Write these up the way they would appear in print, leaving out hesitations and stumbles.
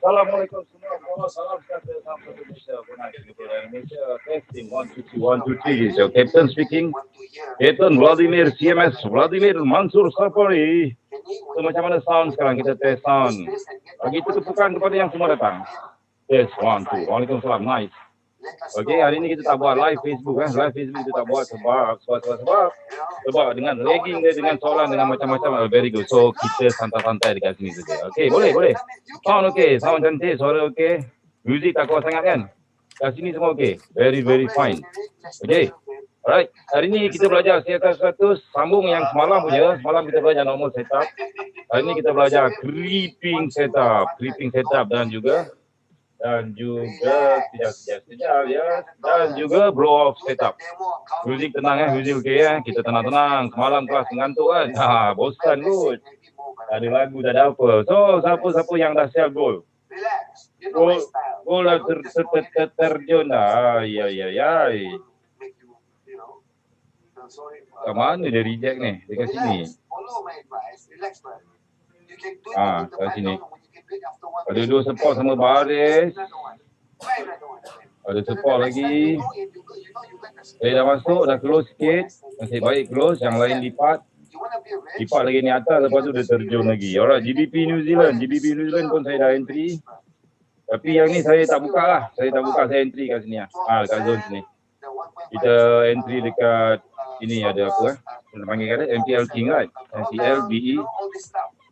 Assalamualaikum semua. Salam sejahtera satu Indonesia. Benar Indonesia. Testing 1 2 3 1 2 3. So Captain speaking. Captain Vladimir CMS Vladimir Mansur Safari. So macam mana sound sekarang? Kita test sound. Bagi tepukan kepada yang semua datang. Test 1 2. Waalaikumsalam. Nice. Okey, hari ini kita tak buat live Facebook kan. Live Facebook kita tak buat sebab dengan lagging dia, dengan soalan, dengan macam-macam. Very good. So kita santai-santai dekat sini saja. Okey, boleh. Sound okey, sound cantik, suara okey. Music tak kuat sangat kan? Kat sini semua okey. Very fine. Okey. Alright, hari ini kita belajar CSS 100 sambung yang semalam punya. Semalam kita belajar normal setup. Hari ini kita belajar creeping setup dan juga sekejap ya, dan juga blow off setup. Music tenang music okey ya. Kita tenang-tenang. Semalam kelas mengantuk kan. Bosan kot. Ada lagu tak ada apa. So siapa-siapa yang dah siap gol. Gol dah terjun dah. Ya. Kat mana dia reject ni? Dekat sini. Kat sini. Ada dua support sama baris. Ada support lagi. Saya dah masuk, dah close sikit. Masih baik close, yang lain lipat. Lipat lagi ni atas, lepas tu dia terjun lagi. Alright, GBP New Zealand pun saya dah entry. Tapi yang ni saya tak buka lah. Saya entry kat sini lah. Dekat zone sini. Kita entry dekat ini ada apa Kita panggil kata MPL King right? MPL BE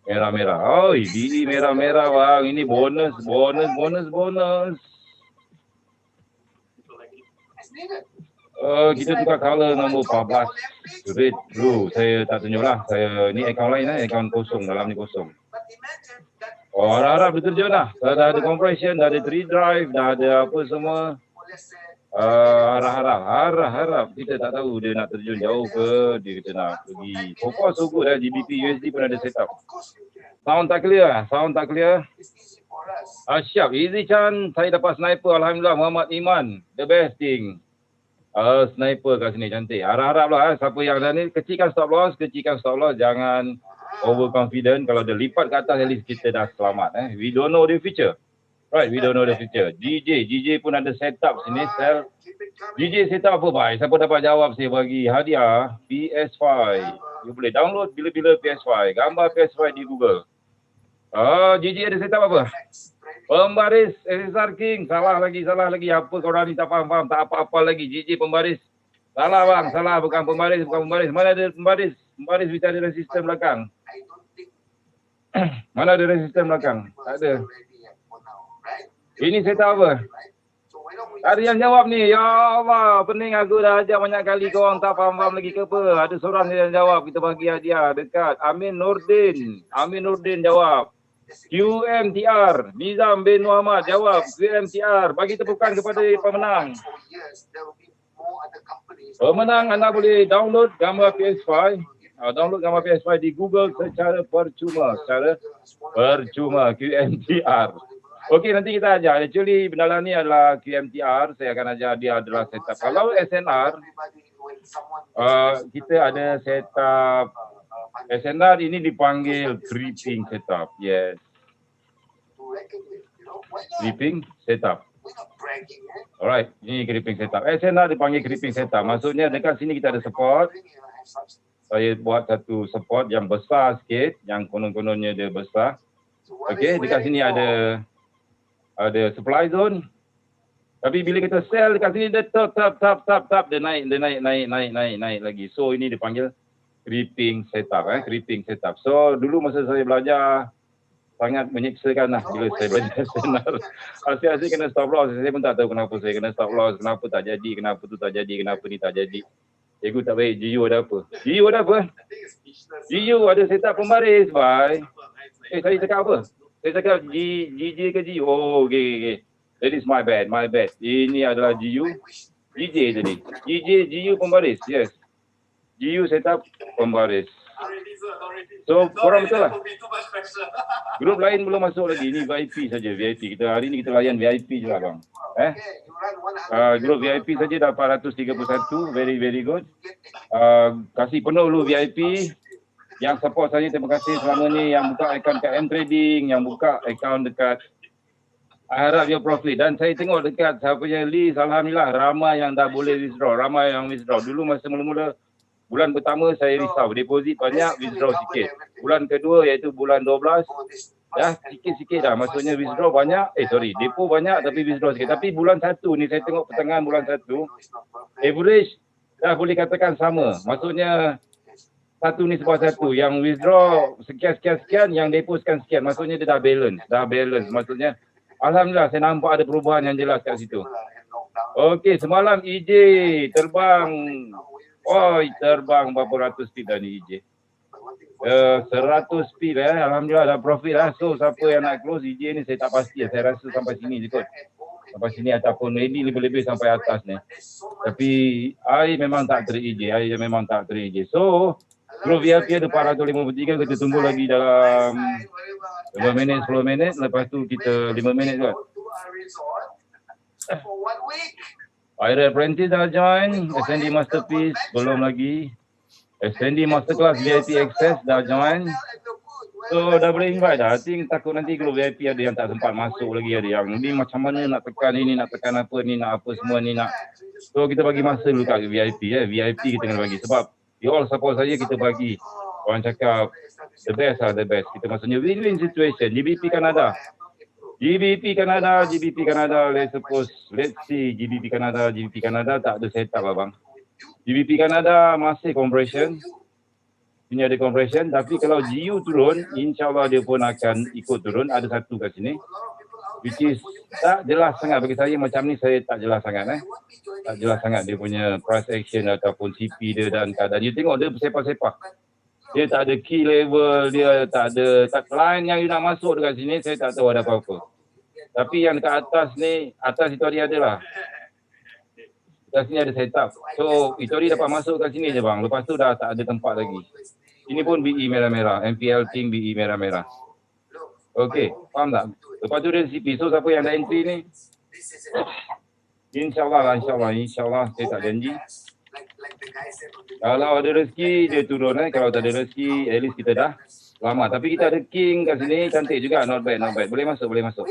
merah-merah. BE merah-merah bang. Ini bonus. Kita tukar color nombor 14. Red, blue. Saya tak tunjuk lah. Saya ni akaun lain lah. Akaun kosong. Dalam ni kosong. Harap-harap dia terjun lah. Dah ada compression, dah ada 3 drive, dah ada apa semua. Harap-harap. Kita tak tahu dia nak terjun jauh ke. Dia kata nak pergi. So far so good lah. GBP USD pun ada setup. Sound tak clear? Siap. Easy Chan. Saya dapat sniper. Alhamdulillah. Muhammad Iman. The best thing. Sniper kat sini cantik. Harap-harap lah siapa yang dah ni kecilkan stop loss. Jangan overconfident. Kalau dia lipat ke atas at least kita dah selamat. We don't know the future. Right, we don't know the future. GJ pun ada setup sini. Sell. GJ setup apa bhai? Siapa dapat jawab saya bagi hadiah PS5. You boleh download bila-bila PS5. Gambar PS5 di Google. GJ ada setup apa? Pembaris SSR King. Salah lagi. Apa korang ni tak faham. Tak apa-apa lagi. GJ pembaris. Salah bang. Salah. Bukan pembaris. Mana ada pembaris? Pembaris bisa ada resisten belakang. Mana ada resisten belakang? Tak ada. Ini setup apa? Ada yang jawab ni. Ya Allah. Pening aku dah ajar banyak kali. Korang tak faham lagi ke apa? Ada seorang yang jawab. Kita bagi hadiah dekat Amin Nurdin jawab. QMTR. Nizam bin Muhammad jawab. QMTR. Bagi tepukan kepada pemenang. Pemenang anda boleh download gambar PS5. Download gambar PS5 di Google secara percuma. QMTR. Okey, nanti kita ajar. Actually, benda ni adalah QMTR. Saya akan ajar dia adalah setup. Kalau SNR, kita ada setup. SNR ini dipanggil creeping setup. Yes. Creeping setup. Alright, ini creeping setup. SNR dipanggil creeping setup. Maksudnya dekat sini kita ada support. Saya buat satu support yang besar sikit. Yang konon-kononnya dia besar. Okey, dekat sini ada supply zone. Tapi bila kita sell dekat sini dia tap dia naik lagi. So ini dipanggil creeping setup. Creeping setup. So dulu masa saya belajar sangat menyiksakan lah bila saya belajar senar. Asyik-asyik kena stop loss. Saya pun tak tahu kenapa saya kena stop loss. Kenapa tak jadi, kenapa tu tak jadi, kenapa ni tak jadi. Cikgu tak baik. GU ada apa? GU ada setup pembaris. Bye. Saya cakap apa? Saya cakap GJ ke GU? Oh, okay. That is my bad. Ini adalah GU. GJ tadi. GU pembaris. Yes. GU setup pembaris. So, korang betul lah. Grup lain belum masuk lagi. Ini VIP saja. Hari ni kita layan VIP je lah bang. Grup VIP saja dah 431. Very, very good. Kasih penuh dulu VIP. Yang support saya, terima kasih selama ni. Yang buka akaun kat M-Trading, yang buka akaun dekat Harap Your Profit. Dan saya tengok dekat saya punya list, alhamdulillah ramai yang dah boleh withdraw. Dulu masa mula-mula bulan pertama saya risau, deposit banyak, withdraw sikit. Bulan kedua iaitu bulan 12, dah sikit-sikit dah. Maksudnya withdraw banyak, depo banyak tapi withdraw sikit. Tapi bulan 1 ni saya tengok pertengahan bulan 1, average dah boleh katakan sama. Maksudnya satu ni sebab satu. Yang withdraw sekian, yang depo sekian. Maksudnya dia dah balance. Maksudnya, alhamdulillah saya nampak ada perubahan yang jelas kat situ. Okey, semalam EJ terbang. Terbang berapa ratus pip dah ni EJ. 100 pip alhamdulillah dah profit lah. So, siapa yang nak close EJ ni saya tak pasti. Saya rasa sampai sini je kot. Sampai sini ataupun maybe lebih-lebih sampai atas ni. Tapi, I memang tak trade EJ. So, grup VIP ada 453, kita tunggu lagi dalam 5 minit, 10 minit. Lepas tu kita 5 minit kot. Aira Apprentice dah join. SND Masterpiece belum lagi. SND Masterclass VIP Access dah join. So dah boleh invite dah. I think takut nanti grup VIP ada yang tak sempat masuk lagi. Ada yang ni macam mana nak tekan ini, nak tekan apa ni, nak apa semua ni nak. So kita bagi masa dulu kat VIP. VIP kita kena bagi. Sebab you all support saya, kita bagi. Orang cakap the best. Kita maksudnya win-win situation. GBP Canada, let's see. GBP Canada tak ada setup abang. GBP Canada masih compression. Ini ada compression. Tapi kalau GU turun, insyaAllah dia pun akan ikut turun. Ada satu kat sini. which is tak jelas sangat bagi saya. Macam ni saya tak jelas sangat tak jelas sangat dia punya price action ataupun CP dia dan keadaan. You tengok dia bersepak-sepak, dia tak ada key level, dia tak ada line yang you nak masuk dekat sini. Saya tak tahu ada apa-apa, tapi yang dekat atas ni, atas itu hari ada lah, dekat sini ada setup. So itu hari dapat masuk kat sini je bang, lepas tu dah tak ada tempat lagi. Ini pun BE merah-merah, MPL King BE merah-merah. Okey, faham tak? Lepas tu dia CP. So siapa yang ada entry ni, InsyaAllah saya tak janji. Kalau ada rezeki dia turun kalau tak ada rezeki at least kita dah lama. Tapi kita ada King kat sini, cantik juga, not bad. Boleh masuk.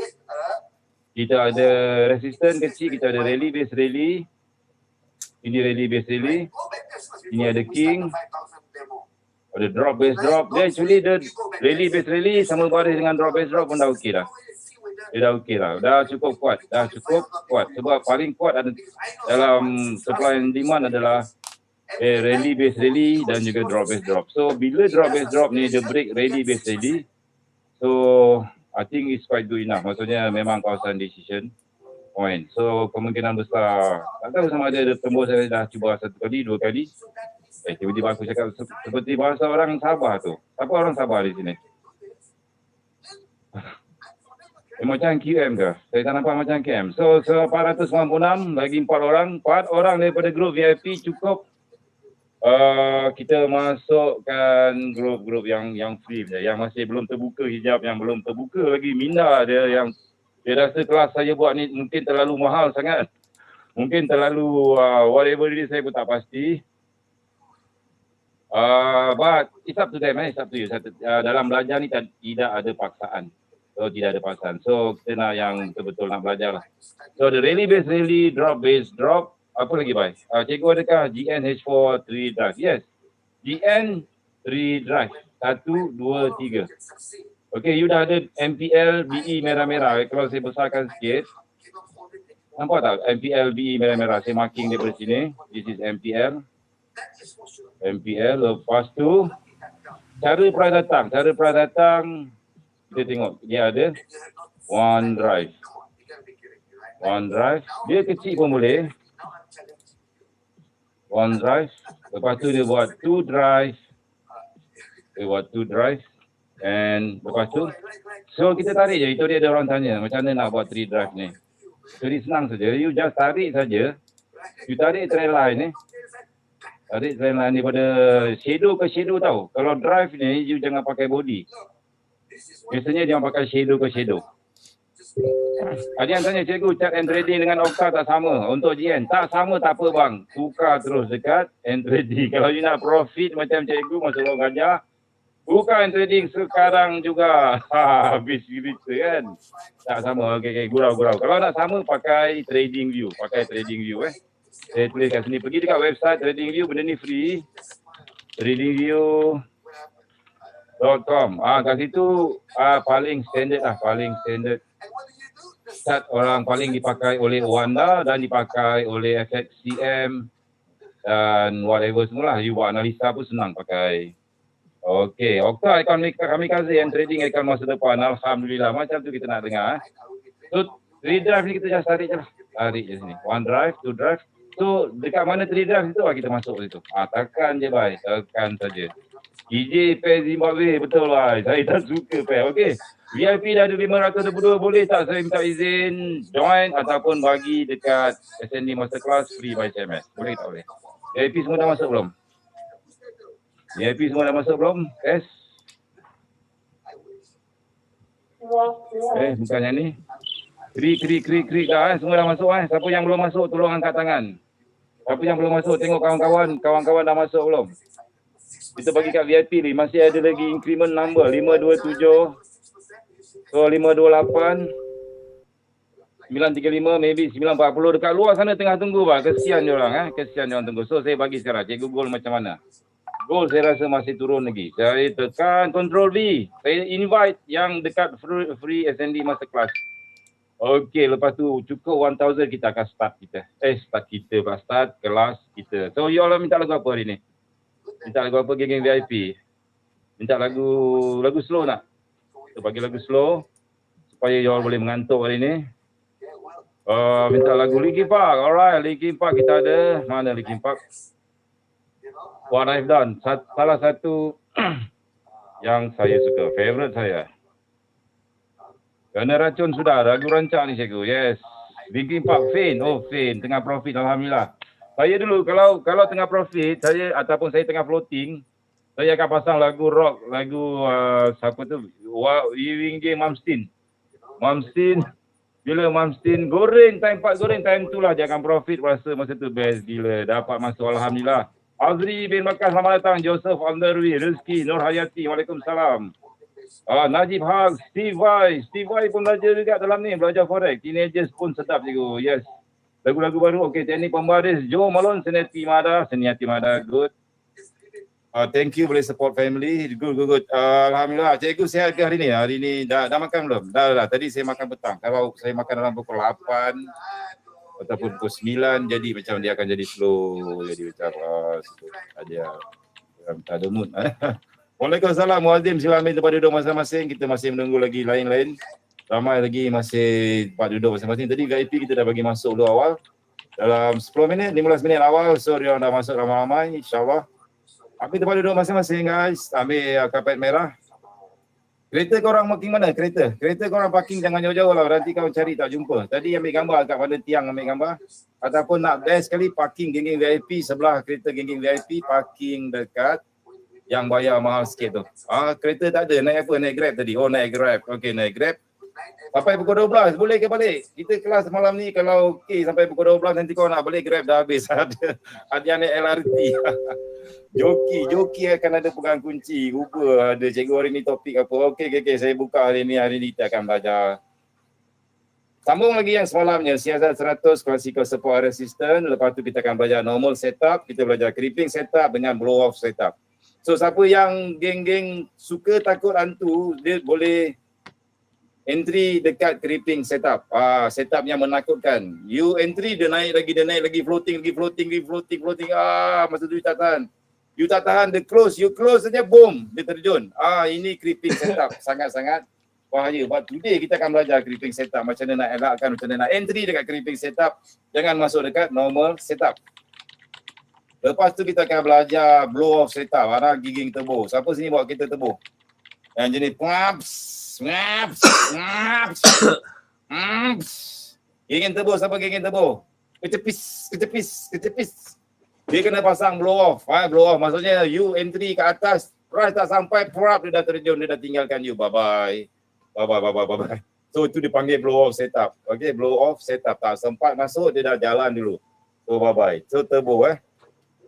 Kita ada resistance kecil, kita ada rally base rally. Ini rally base rally. Ini ada King. Ada drop base drop. Dia actually the rally base rally sama baris dengan drop base drop pun dah okey dah. Dia dah okey lah. Dah cukup kuat. Sebab paling kuat ada dalam supply and demand adalah rally base rally dan juga drop base drop. So bila drop base drop ni dia break rally base rally, so I think it's quite good enough. Maksudnya memang kawasan decision point. So kemungkinan besar, tak tahu sama ada tembus. Saya dah cuba 1 kali, 2 kali. Tiba-tiba aku cakap seperti bahasa orang Sabah tu. Siapa orang Sabah di sini? Macam QM ke? Saya tak nampak macam QM. So 496 lagi 4 orang. 4 orang daripada grup VIP cukup. Kita masukkan grup-grup yang free je. Yang masih belum terbuka hijab, yang belum terbuka lagi minda dia, yang dia rasa kelas saya buat ni mungkin terlalu mahal sangat. Mungkin terlalu whatever it is, saya pun tak pasti. But it's up to them, it's up to you. Dalam belajar ni tidak ada paksaan. So kita nak yang betul-betul nak belajar lah. So the rally base rally, drop base drop. Apa lagi baik? Cikgu adakah GN-H4 3 drive? Yes. GN 3 drive. 1, 2, 3. Okay, you dah ada MPL BE merah-merah. Kalau saya besarkan sikit. Nampak tak MPL BE merah-merah? Saya marking daripada sini. This is MPL. Lepas tu cara pra datang kita tengok dia ada one drive, dia kecil pun boleh, one drive. Lepas tu dia buat two drive, and lepas tu so kita tarik je. Itu dia ada orang tanya macam mana nak buat 3 drive ni. Jadi senang saja, you just tarik saja. You tarik trail line ni. Tarik trail line daripada shadow ke shadow tau. Kalau drive ni, you jangan pakai body. Biasanya dia pakai shadow ke shadow. Ada yang tanya, cikgu, chart and trading dengan Okta tak sama. Untuk GN, tak sama tak apa bang. Tukar terus dekat and trading. Kalau you nak profit macam cikgu, masuk ruang gajah, buka and trading sekarang juga. Habis cerita kan. Tak sama, okay, gurau. Kalau nak sama, pakai trading view. Saya tulis kat sini. Pergi dekat website TradingView, benda ni free. TradingView.com. Kat situ paling standard Start orang paling dipakai oleh Wanda dan dipakai oleh FXCM dan whatever semualah. You buat analisa pun senang pakai. Okey, Okta kami kasih yang trading akan masa depan. Alhamdulillah, macam tu kita nak dengar. So 3 drive ni kita just tarik je lah. Tarik je sini. 1 drive, 2 drive. So dekat mana 3 drive situ kita masuk situ. Tekan je bye, tekan saja. EJ pair Zimbabwe, betul lah. Saya tak suka pair. Okey. VIP dah ada 522, boleh tak saya minta izin join ataupun bagi dekat SND Masterclass free by SMS? Boleh tak boleh? VIP semua dah masuk belum? Yes. Bukan yang ni. Krik dah semua dah masuk Siapa yang belum masuk tolong angkat tangan. Siapa yang belum masuk, tengok kawan-kawan dah masuk belum? Kita bagi kat VIP ni, masih ada lagi increment number 527. So 528 935, maybe 940 dekat luar sana tengah tunggu bah. Kesian diorang kesian diorang tunggu. So saya bagi sekarang, cikgu goal macam mana? Goal saya rasa masih turun lagi. Saya tekan Ctrl V. Saya invite yang dekat free SND Masterclass. Okey, lepas tu cukup 1000 kita akan start kelas kita. So you all minta lagu apa hari ni? Minta lagu apa geng VIP? Minta lagu slow nak? Kita bagi lagu slow supaya you all boleh mengantuk hari ni. Minta lagu Linkin Park. Alright, Linkin Park kita ada. Mana Linkin Park? What I've Done. Salah satu yang saya suka. Favorite saya. Kena racun sudah. Lagu rancak ni cikgu. Yes. Linkin Park, Faint. Oh, Faint. Tengah profit. Alhamdulillah. Saya dulu kalau tengah profit, saya ataupun saya tengah floating, saya akan pasang lagu rock. Lagu siapa tu? Wingge Malmsteen. Bila Malmsteen goreng, time 4 goreng, time tu lah dia akan profit. Rasa masa tu best gila. Dapat masuk Alhamdulillah. Azri bin Makan, selamat datang. Joseph Alderwi, Rizki, Nur Hayati, Waalaikumsalam. Najib Haq, Steve Vai pun belajar juga dalam ni, belajar forex. Teenagers pun sedap cikgu. Yes. Lagu-lagu baru, okey. Teknik pembaris, Joe Malone, Seniati Mada, good. Thank you boleh support family. Good. Alhamdulillah. Cikgu sihat ke hari ni? Hari ni dah makan belum? Dah. Tadi saya makan petang. Kalau saya makan dalam pukul 8 ataupun pukul 9, jadi macam dia akan jadi slow. Jadi macam ada mood. Waalaikumsalam. Muazzim, sila ambil tempat duduk masing-masing. Kita masih menunggu lagi lain-lain. Ramai lagi masih tempat duduk masing-masing. Tadi VIP kita dah bagi masuk dulu awal. Dalam 10 minit, 15 minit awal. So dia dah masuk ramai-ramai. InsyaAllah. Ambil tempat duduk masing-masing guys. Ambil karpet merah. Kereta korang parking mana? Kereta korang parking jangan jauh-jauh lah. Nanti kau cari tak jumpa. Tadi ambil gambar kat pada tiang ambil gambar. Ataupun nak best sekali parking geng-geng VIP sebelah kereta geng-geng VIP. Parking dekat yang bayar mahal sikit tu. Kereta tak ada. Naik apa? Naik Grab tadi. Oh naik Grab. Okey naik Grab. Sampai pukul 12 boleh ke balik? Kita kelas malam ni kalau okey sampai pukul 12 nanti kau nak balik Grab dah habis. Ada yang naik LRT. Joki akan ada pegang kunci. Uber ada. Cikgu hari ni topik apa? Okey saya buka hari ni kita akan belajar. Sambung lagi yang semalamnya siasat 100 classical support resistance. Lepas tu kita akan belajar normal setup, kita belajar creeping setup dengan blow off setup. So siapa yang geng-geng suka takut hantu, dia boleh entry dekat creeping setup. Setup yang menakutkan. You entry dia naik lagi floating. Masa tu you tak tahan. You tak tahan, dia close. You close saja, boom, dia terjun. Ini creeping setup. Sangat-sangat bahaya. But today kita akan belajar creeping setup. Macam mana nak elakkan, macam mana nak entry dekat creeping setup. Jangan masuk dekat normal setup. Lepas tu kita akan belajar blow off setup. Giging turbo. Siapa sini bawa kereta turbo? Yang jenis gengin turbo, siapa gengin turbo? Kecepis. Dia kena pasang blow off. Blow off maksudnya you entry ke atas, price tak sampai, dia dah terjun, dia dah tinggalkan you. Bye. So itu dipanggil blow off setup. Okay, blow off setup. Tak sempat masuk, dia dah jalan dulu. So bye. So turbo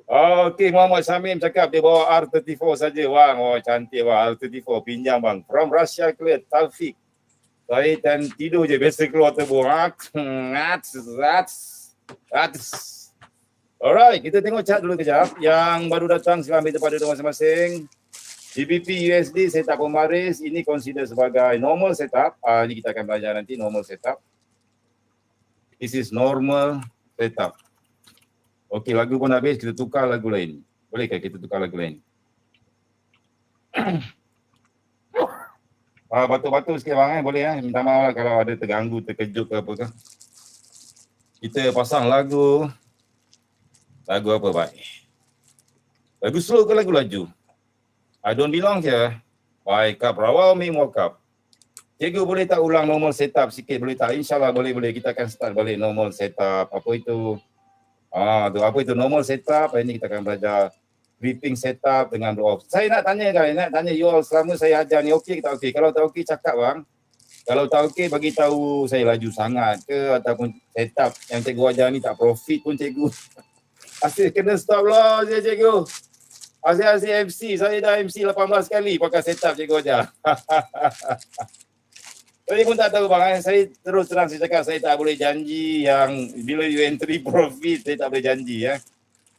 Okay, Muhammad Samim cakap dia bawa R34 saja bang. Oh cantik bang, R34 pinjam bang. From Russia clear, Taufik. Saya tidur je, biasa keluar turbo. Alright, kita tengok chart dulu kejap. Yang baru datang sila ambil tempat duduk masing-masing. GBP USD setup pembaris, ini consider sebagai normal setup. Ini kita akan belajar nanti normal setup. This is normal setup. Okey, lagu pun habis, kita tukar lagu lain. Bolehkah kita tukar lagu lain? Batuk-batuk sikit bang, boleh minta maaf lah kalau ada terganggu, terkejut ke apa ke. Kita pasang lagu apa baik? Lagu slow ke lagu laju? I don't belong here. By Kap Rawal Ming Wakap. Cikgu boleh tak ulang normal setup sikit? Boleh tak? InsyaAllah boleh. Kita akan start balik normal setup. Apa itu? Apa itu normal setup? Ini kita akan belajar creeping setup dengan blow off. Saya nak tanya you all selama saya ajar ni okey ke tak okey? Kalau tak okey cakap bang. Kalau tak okey bagi tahu saya laju sangat ke ataupun setup yang cikgu ajar ni tak profit pun cikgu. Asyik kena stop lah cikgu. Asyik MC, saya dah MC 18 kali pakai setup cikgu ajar. Saya pun tak tahu bang, saya terus terang saya cakap saya tak boleh janji yang bila you entry profit, saya tak boleh janji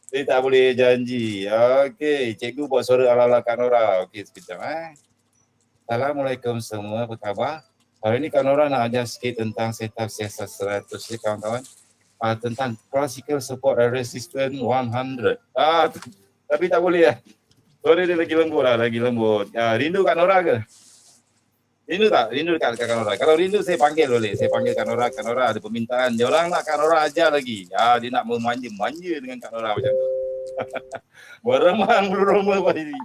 Saya tak boleh janji. Okey, cikgu buat suara ala-ala Kak Nora. Okey, sekejap Assalamualaikum semua, apa khabar? Hari ni Kak Nora nak ajar sikit tentang setup siasat 100 ya kawan-kawan. Tentang classical support and resistance 100. Tapi tak boleh Suara dia lagi lembut Rindu Kak Nora ke? Rindu tak? Rindu dekat Kanora. Kalau rindu saya panggil boleh. Saya panggil Kanora. Kanora ada permintaan. Dia orang nak Kanora ajar lagi. Dia nak memanja dengan Kanora macam tu. Beremang bulu roma pagi ni.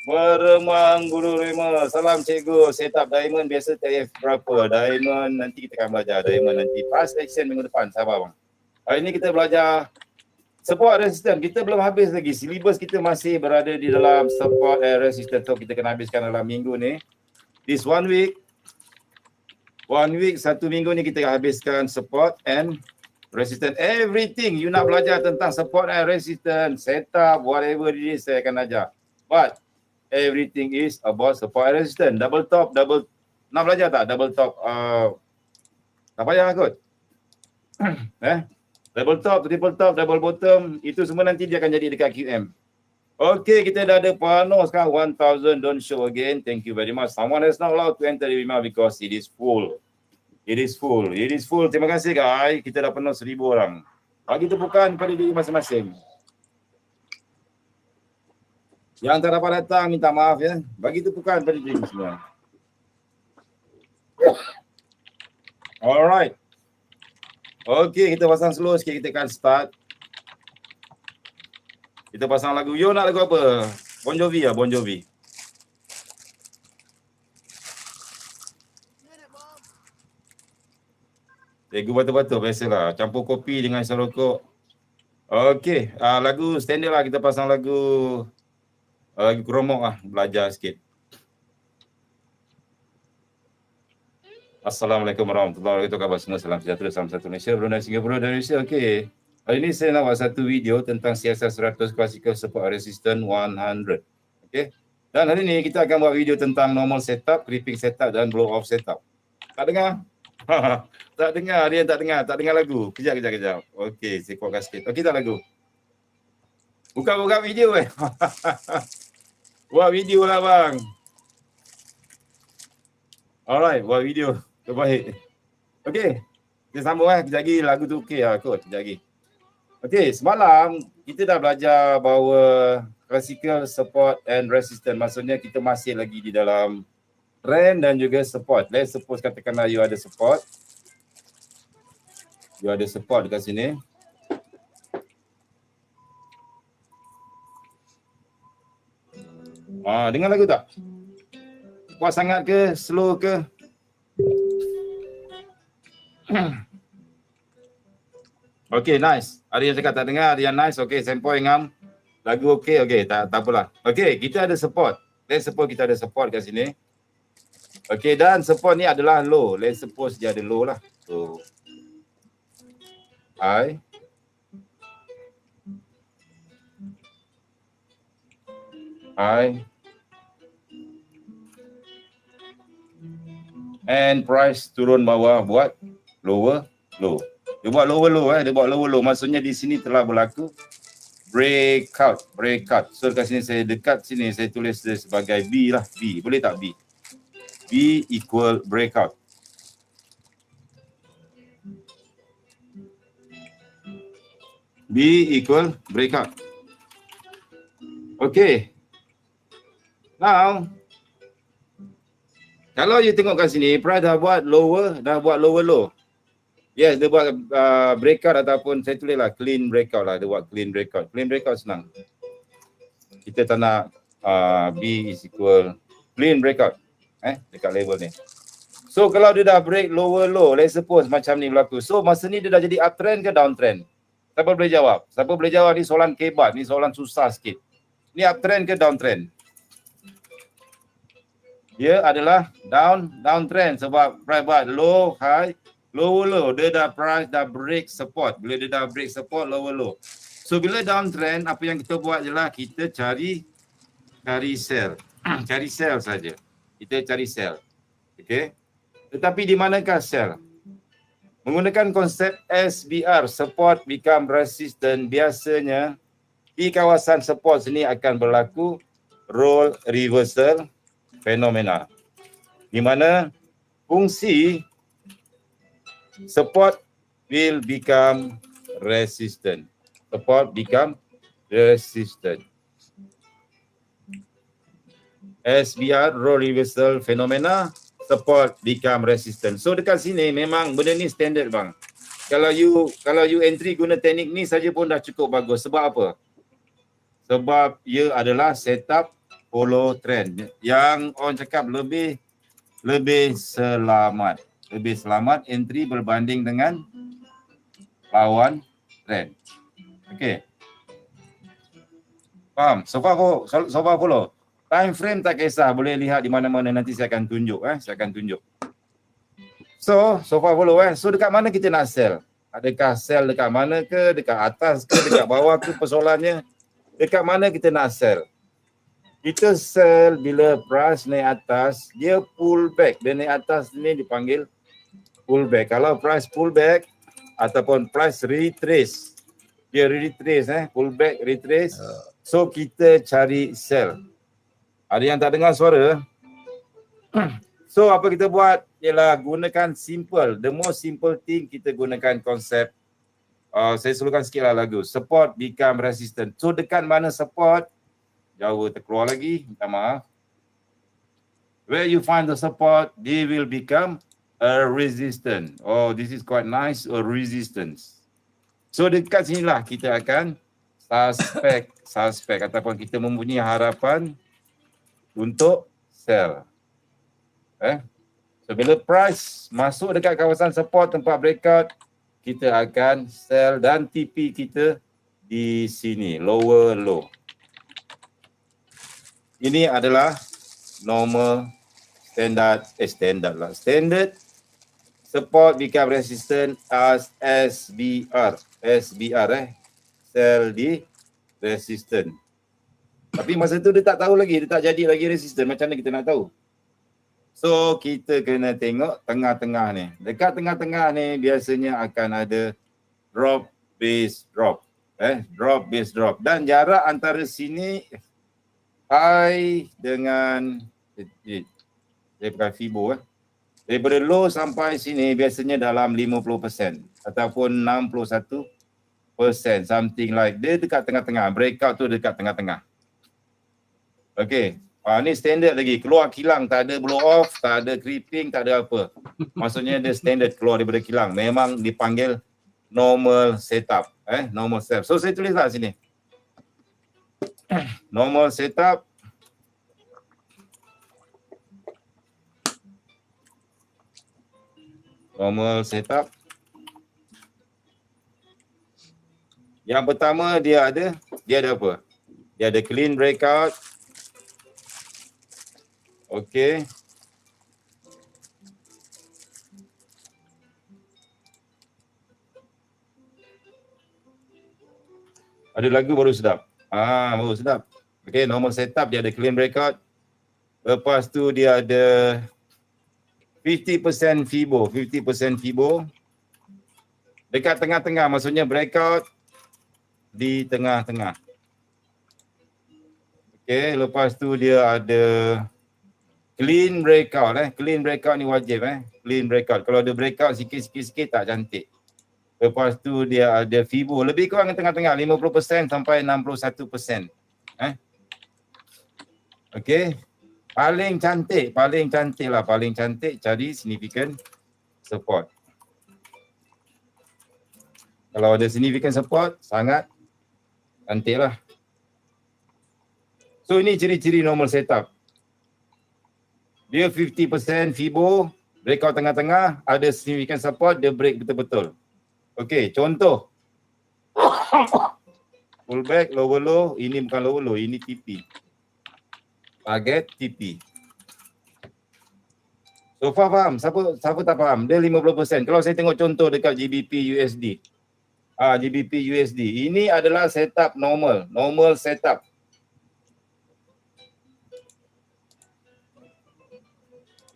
Beremang bulu roma. Salam cikgu. Setup diamond biasa TF berapa? Diamond nanti kita akan belajar. Diamond nanti. Fast action minggu depan. Sabar bang. Hari ni kita belajar support resistance. Kita belum habis lagi. Silibus kita masih berada di dalam support and resistance. So kita kena habiskan dalam minggu ni. This 1 week, 1 minggu ni kita habiskan support and resistance. Everything you nak belajar tentang support and resistance, setup, whatever it is, saya akan ajar. But everything is about support and resistance. Double top, nak belajar tak? Double top, tak payah kot. Double top, triple top, double bottom, itu semua nanti dia akan jadi dekat QM. Okay, kita dah ada penuh sekarang. 1,000, don't show again. Thank you very much. Someone is not allowed to enter the webinar because it is full. It is full. It is full. Terima kasih guys. Kita dah penuh 1,000 orang. Bagi tepukan pada diri masing-masing. Yang tak dapat datang, minta maaf ya. Bagi tepukan pada diri semua. Alright. Okay, kita pasang slow sikit. Kita akan start. Kita pasang lagu. Yo nak lagu apa? Bon Jovi ya, Bon Jovi. Cikgu batu-batu biasalah. Campur kopi dengan isap rokok. Okey, lagu standard lah. Kita pasang lagu kromok lah. Belajar sikit. Assalamualaikum warahmatullahi wabarakatuh. Semua salam sejahtera, salam satu Malaysia. Brunei, Singapura dan Malaysia. Okey. Hari ini saya nak buat satu video tentang siasat 100 classical support resistance 100. Okey. Dan hari ini kita akan buat video tentang normal setup, creeping setup dan blow off setup. Tak dengar? Tak dengar, dia tak dengar lagu. Kejap. Okey, saya kuatkan sikit. Okey tak lagu? Buka video Buat video lah bang. Alright, buat video. Terbaik. Okey. Kita sambung kejap lagi lagu tu okey lah kot. Kejap lagi. Okey, semalam kita dah belajar bahawa classical support and resistance. Maksudnya kita masih lagi di dalam trend dan juga support. Let's suppose katakanlah you ada support. You ada support dekat sini. Dengar lagu tak? Kuat sangat ke? Slow ke? Okay, nice. Ada yang cakap tak dengar, ada yang nice. Okay, sempoi ngam. Lagu okay, tak apalah. Okay, kita ada support. Let's suppose kita ada support kat sini. Okay, dan support ni adalah low. Let's suppose dia ada low lah. So, high. High. And price turun bawah buat lower low. Dia buat lower low dia buat lower low. Maksudnya di sini telah berlaku breakout. So dekat sini saya dekat sini saya tulis dia sebagai B lah. B. Boleh tak B? B equal breakout. B equal breakout. Okay. Now, kalau you tengok kat sini, price dah buat lower low. Yes, dia buat breakout ataupun saya tulis lah clean breakout lah. Dia buat clean breakout. Clean breakout senang. Kita tak nak B is equal clean breakout. Dekat level ni. So kalau dia dah break lower low, let's suppose macam ni berlaku. So masa ni dia dah jadi uptrend ke downtrend? Siapa boleh jawab? Siapa boleh jawab? Ni soalan kebat, ni soalan susah sikit. Ni uptrend ke downtrend? Dia adalah downtrend sebab price buat low, high, lower low. Dia dah price dah break support. Bila dia dah break support, lower low. So bila downtrend, apa yang kita buat jelah kita cari sell. Cari sell saja. Kita cari sell. Okey. Tetapi di manakah sell? Menggunakan konsep SBR, support become resistant, biasanya di kawasan support sini akan berlaku role reversal fenomena, di mana fungsi support will become resistant. Support become resistant. SBR, role reversal fenomena, support become resistant. So dekat sini memang benda ni standard bang. Kalau you entry guna teknik ni saja pun dah cukup bagus. Sebab apa? Sebab ia adalah setup follow trend. Yang orang cakap lebih selamat. Lebih selamat entry berbanding dengan lawan trend. Okey. Faham? So far follow. Time frame tak kisah, boleh lihat di mana-mana, nanti saya akan tunjuk saya akan tunjuk. So far follow So dekat mana kita nak sell? Adakah sell dekat mana ke? Dekat atas ke? Dekat bawah ke? Persoalannya dekat mana kita nak sell? Kita sell bila price naik atas, dia pull back. Dia naik atas ni dipanggil pull back. Kalau price pull back ataupun price retrace, dia retrace pull back, retrace. So kita cari sell. Ada yang tak dengar suara? So apa kita buat? Ialah gunakan simple. The most simple thing, kita gunakan konsep. Saya slowkan sikit lah lagu. Support become resistant. So dekat mana support? Jauh terkeluar lagi. Minta maaf. Where you find the support, they will become a resistance. Oh, this is quite nice. A resistance. So dekat sinilah kita akan suspect ataupun kita mempunyai harapan untuk sell. So bila price masuk dekat kawasan support tempat breakout, kita akan sell dan TP kita di sini, lower low. Ini adalah normal standard support become resistant as SBR. Sell di resistant. Tapi masa tu dia tak tahu lagi, dia tak jadi lagi resistant. Macam mana kita nak tahu? So kita kena tengok tengah-tengah ni. Dekat tengah-tengah ni biasanya akan ada drop base drop. Drop base drop. Dan jarak antara sini high dengan saya pakai Fibo daripada low sampai sini biasanya dalam 50% ataupun 61%, something like. Dia dekat tengah-tengah. Breakout tu dekat tengah-tengah. Okey. Ni standard lagi. Keluar kilang, tak ada blow off, tak ada creeping, tak ada apa. Maksudnya dia standard keluar daripada kilang. Memang dipanggil normal setup. Normal setup. So saya tulislah sini. Normal setup. Normal setup. Yang pertama dia ada apa? Dia ada clean breakout. Okey. Ada lagu baru sedap. Baru sedap. Okey, normal setup dia ada clean breakout. Lepas tu dia ada 50% Fibo, 50% Fibo. Dekat tengah-tengah, maksudnya breakout di tengah-tengah. Okey, lepas tu dia ada clean breakout. Clean breakout ni wajib. Clean breakout. Kalau ada breakout sikit-sikit tak cantik. Lepas tu dia ada Fibo. Lebih kurang tengah-tengah. 50% sampai 61%. Okey. Paling cantik cari significant support. Kalau ada significant support, sangat cantik lah. So ini ciri-ciri normal setup. Dia 50% Fibo, breakout tengah-tengah, ada significant support, dia break betul-betul. Okey, contoh. Pullback, lower low, ini bukan lower low, ini TP. Target TP. So far faham? Siapa tak faham? Dia 50%. Kalau saya tengok contoh dekat GBP USD. GBP USD. Ini adalah setup normal setup.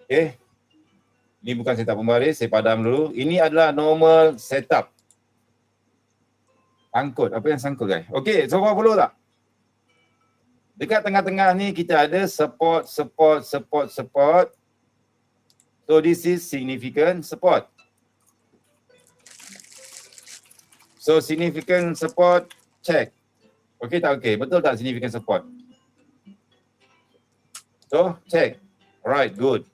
Okay. Ini bukan setup pembaris, saya padam dulu. Ini adalah normal setup. Sangkut, apa yang sangkut guys? Okay, so far follow tak? Dekat tengah-tengah ni kita ada support. So this is significant support. So significant support, check. Okay tak okay? Betul tak significant support? So check. Alright, good.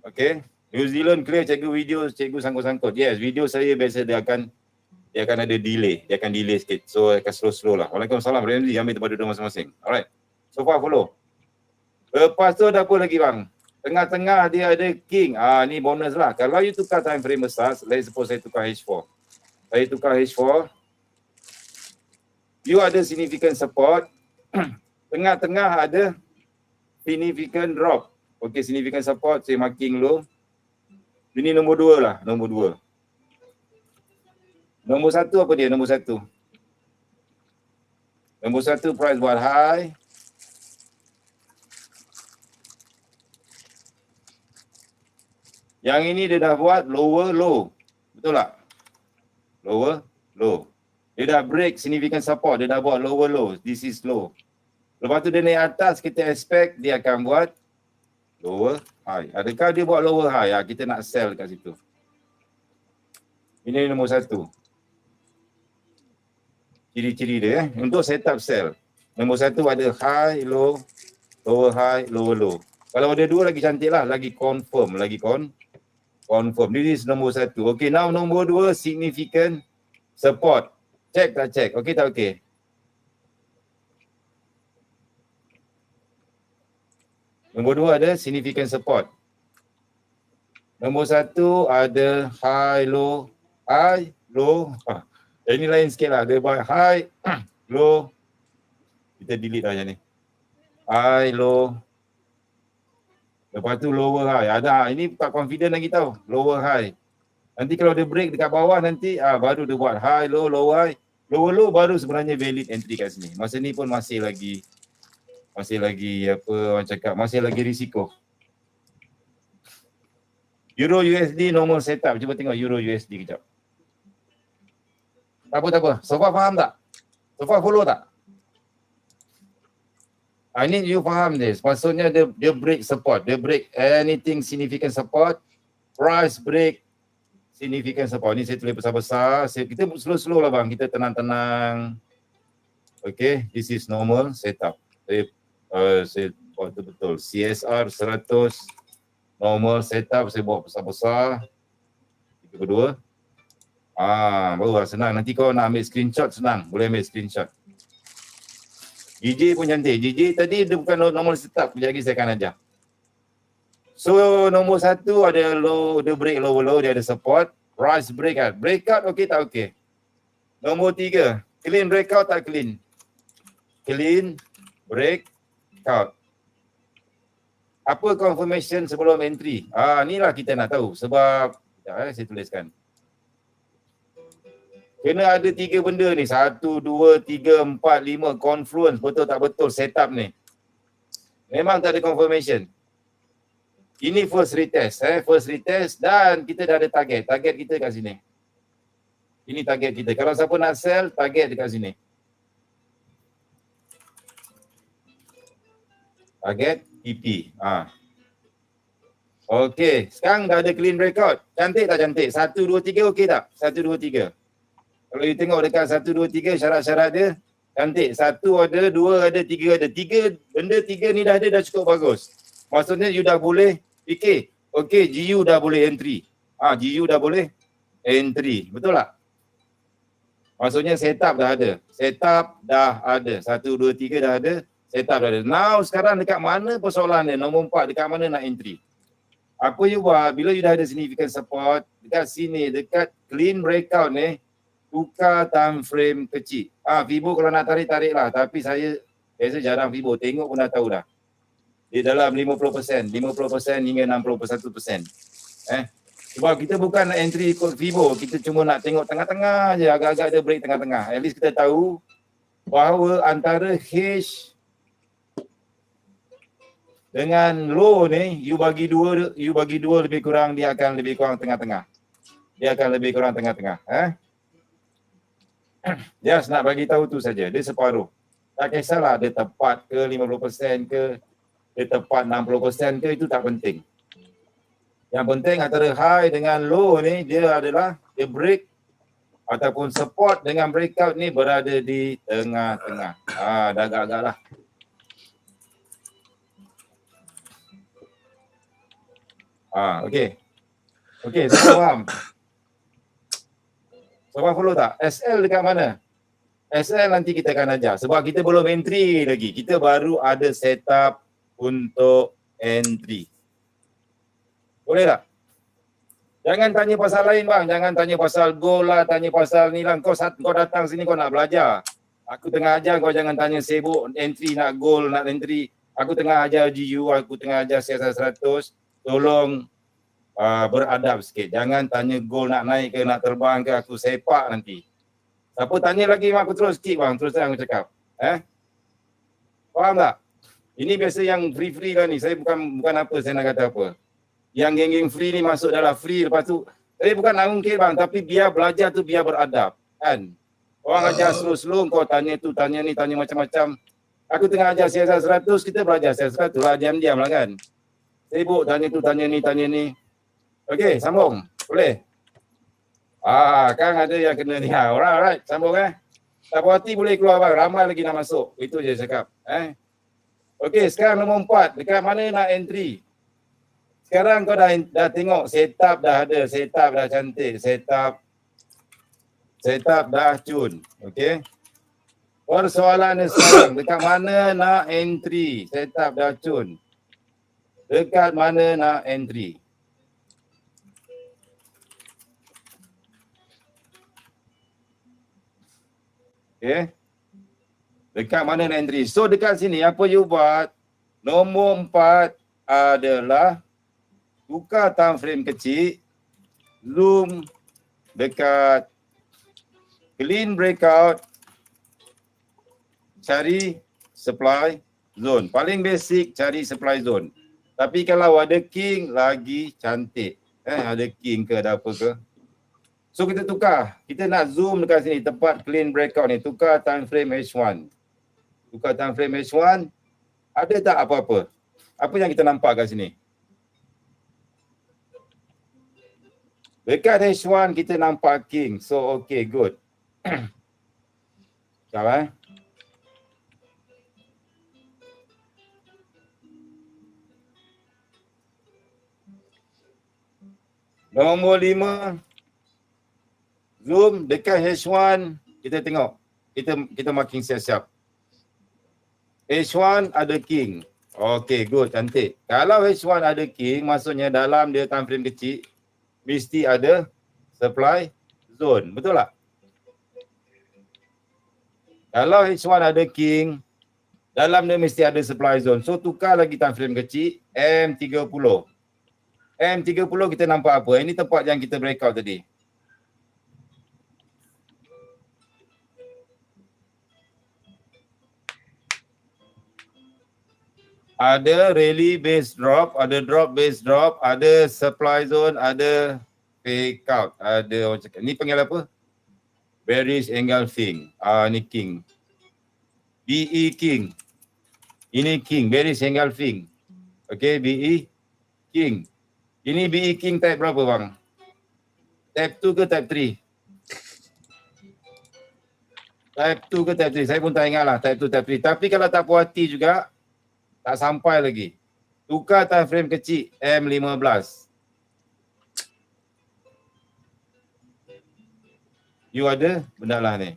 Okay. New Zealand clear, cikgu video, cikgu sangkut-sangkut. Yes, video saya biasa dia akan ada delay. Dia akan delay sikit. So akan slow-slow lah. Waalaikumsalam. Ramzi, ambil tempat duduk masing-masing. Alright. So far follow. Lepas tu ada apa lagi bang? Tengah-tengah dia ada king. Ni bonus lah. Kalau you tukar time frame besar, let's suppose saya tukar H4. Saya tukar H4. You ada significant support. Tengah-tengah ada significant drop. Okay, significant support. Saya marking low. Ini nombor 2 lah. Nombor 2. Nombor 1 apa dia? Nombor 1. Nombor 1 price buat high. Yang ini dia dah buat lower low. Betul tak? Lower low. Dia dah break significant support. Dia dah buat lower low. This is low. Lepas tu dia naik atas, kita expect dia akan buat lower high. Adakah dia buat lower high? Kita nak sell dekat situ. Ini nombor 1. Ciri-ciri dia untuk setup sell. Nombor 1 ada high, low, lower high, lower low. Kalau ada 2 lagi cantik lah. Lagi confirm. Confirm. This is nombor 1. Okay, now nombor 2 significant support. Check tak check? Okay tak okay? Nombor 2 ada significant support. Nombor 1 ada high, low. Ini lain sikit lah. Dia buat high, low. Kita delete lah yang ni. High, low. Lepas tu lower high. Ada, ini tak confident lagi tau. Lower high. Nanti kalau dia break dekat bawah nanti baru dia buat high, low, low, high. Lower low baru sebenarnya valid entry kat sini. Masa ni pun masih lagi apa orang cakap, masih lagi risiko. Euro USD normal setup. Cuba tengok Euro USD kejap. Tak apa. So far faham tak? So far follow tak? Ini you faham this. Maksudnya dia break support. Dia break anything significant support. Price break significant support. Ini saya tulis besar-besar. Kita slow-slow lah bang. Kita tenang-tenang. Okay. This is normal setup. Saya buat betul. CSR 100. Normal setup. Saya buat besar-besar. 3, 2. Baru lah senang. Nanti kau nak ambil screenshot senang. Boleh ambil screenshot. GJ pun cantik. GJ tadi dia bukan normal setup. Kejap lagi saya akan ajar. So nombor 1 ada low, dia break lower low, dia ada support. Price breakout. Breakout okey tak okey? Nombor 3, clean breakout tak clean? Clean breakout. Apa confirmation sebelum entry? Inilah kita nak tahu sebab saya tuliskan. Kena ada 3 benda ni. 1, 2, 3, 4, 5 confluence. Betul tak betul setup ni. Memang tak ada confirmation. Ini first retest. First retest dan kita dah ada target. Target kita kat sini. Ini target kita. Kalau siapa nak sell, target dekat sini. Target TP. Okey. Sekarang dah ada clean breakout. Cantik tak cantik? 1, 2, 3 okey tak? 1, 2, 3. Kalau you tengok dekat 1, 2, 3 syarat-syarat dia cantik. 1 ada, 2 ada, 3 ada. 3 benda 3 ni dah ada, dah cukup bagus. Maksudnya you dah boleh fikir. Okey, GU dah boleh entry. GU dah boleh entry. Betul tak? Maksudnya setup dah ada. Setup dah ada. 1, 2, 3 dah ada. Setup dah ada. Now sekarang dekat mana persoalan dia? Nombor 4 dekat mana nak entry? Apa you buat? Bila you dah ada significant support dekat sini, dekat clean breakout ni, tukar time frame kecil. Fibo kalau nak tarik lah. Tapi saya biasa jarang Fibo. Tengok pun dah tahu dah. Dia dalam 50%. 50% hingga 61%. Sebab kita bukan nak entry ikut Fibo. Kita cuma nak tengok tengah-tengah je. Agak-agak ada break tengah-tengah. At least kita tahu bahawa antara H dengan low ni, you bagi dua lebih kurang, dia akan lebih kurang tengah-tengah. Dia akan lebih kurang tengah-tengah. Just nak bagi tahu tu saja. Dia separuh. Tak kisahlah dia tepat ke 50% ke, dia tepat 60% ke, itu tak penting. Yang penting antara high dengan low ni dia adalah dia break ataupun support dengan breakout ni berada di tengah-tengah. Dah agak-agak lah. Okey. Okey, semua faham? Semua follow tak? SL dekat mana? SL nanti kita akan ajar sebab kita belum entry lagi. Kita baru ada setup untuk entry. Boleh tak? Jangan tanya pasal lain bang. Jangan tanya pasal goal lah, tanya pasal ni lah. Kau datang sini kau nak belajar. Aku tengah ajar kau jangan tanya sibuk entry nak goal, nak entry. Aku tengah ajar GU, aku tengah ajar CSR 100. Tolong beradab sikit. Jangan tanya goal nak naik ke, nak terbang ke, aku sepak nanti. Siapa tanya lagi aku terus skip bang, terus terang aku cakap. Faham tak? Ini biasa yang free-free lah ni. Saya bukan apa saya nak kata apa. Yang geng-geng free ni masuk dalam free, lepas tu saya bukan nak ungkit bang, tapi biar belajar tu biar beradab kan. Orang ajar slow-slow, kau tanya tu, tanya ni, tanya macam-macam. Aku tengah ajar CSR 100, kita belajar CSR 100 lah, diam-diam lah kan. Sibuk tanya tu, tanya ni, tanya ni. Okey, sambung. Boleh? Kan ada yang kena ni. Alright, sambung Tak puas hati boleh keluar bang, ramai lagi nak masuk. Itu je cakap. Okey, sekarang nombor 4. Dekat mana nak entry? Sekarang kau dah tengok setup dah ada, setup dah cantik, setup dah cun. Okey. Persoalan sekarang, dekat mana nak entry? Setup dah cun. Dekat mana nak entry? Okey. Dekat mana nak entry? So dekat sini apa you buat? Nombor 4 adalah tukar time frame kecil, zoom dekat clean breakout, cari supply zone. Paling basic cari supply zone. Tapi kalau ada king lagi cantik. Ada king ke ada apa ke. So kita tukar. Kita nak zoom dekat sini tempat clean breakout ni. Tukar time frame H1. Tukar time frame H1. Ada tak apa-apa? Apa yang kita nampak kat sini? Dekat H1 kita nampak king. So okay, good. Sekejap Nombor 5. Zoom dekat H1 kita tengok. Kita marking siap-siap. H1 ada king. Okay, good, cantik. Kalau H1 ada king, maksudnya dalam dia time frame kecil, mesti ada supply zone. Betul tak? Kalau H1 ada king, dalam dia mesti ada supply zone. So tukar lagi time frame kecil, M30. M30 kita nampak apa? Ini tempat yang kita breakout tadi. Ada rally base drop, ada drop base drop, ada supply zone, ada fake out, ada orang cakap. Ni panggil apa? Bearish engulfing. Ni king. BE king. Ini king, bearish engulfing. Okay, BE king. Ini BE king type berapa bang? Type 2 ke type 3? Type 2 ke type 3? Saya pun tak ingat lah type 2, type 3. Tapi kalau tak puas hati juga, tak sampai lagi. Tukar time frame kecil M15. You ada benda lah ni.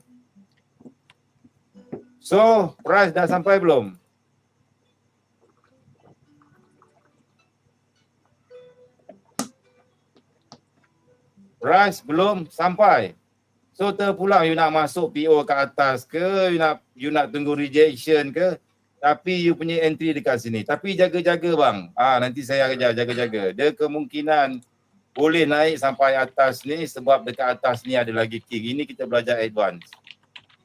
So, price dah sampai belum? Price belum sampai. So, terpulang you nak masuk PO ke atas ke, you nak tunggu rejection ke, tapi you punya entry dekat sini. Tapi jaga-jaga bang. Nanti saya ajar jaga-jaga. Dia kemungkinan boleh naik sampai atas ni sebab dekat atas ni ada lagi king. Ini kita belajar advance.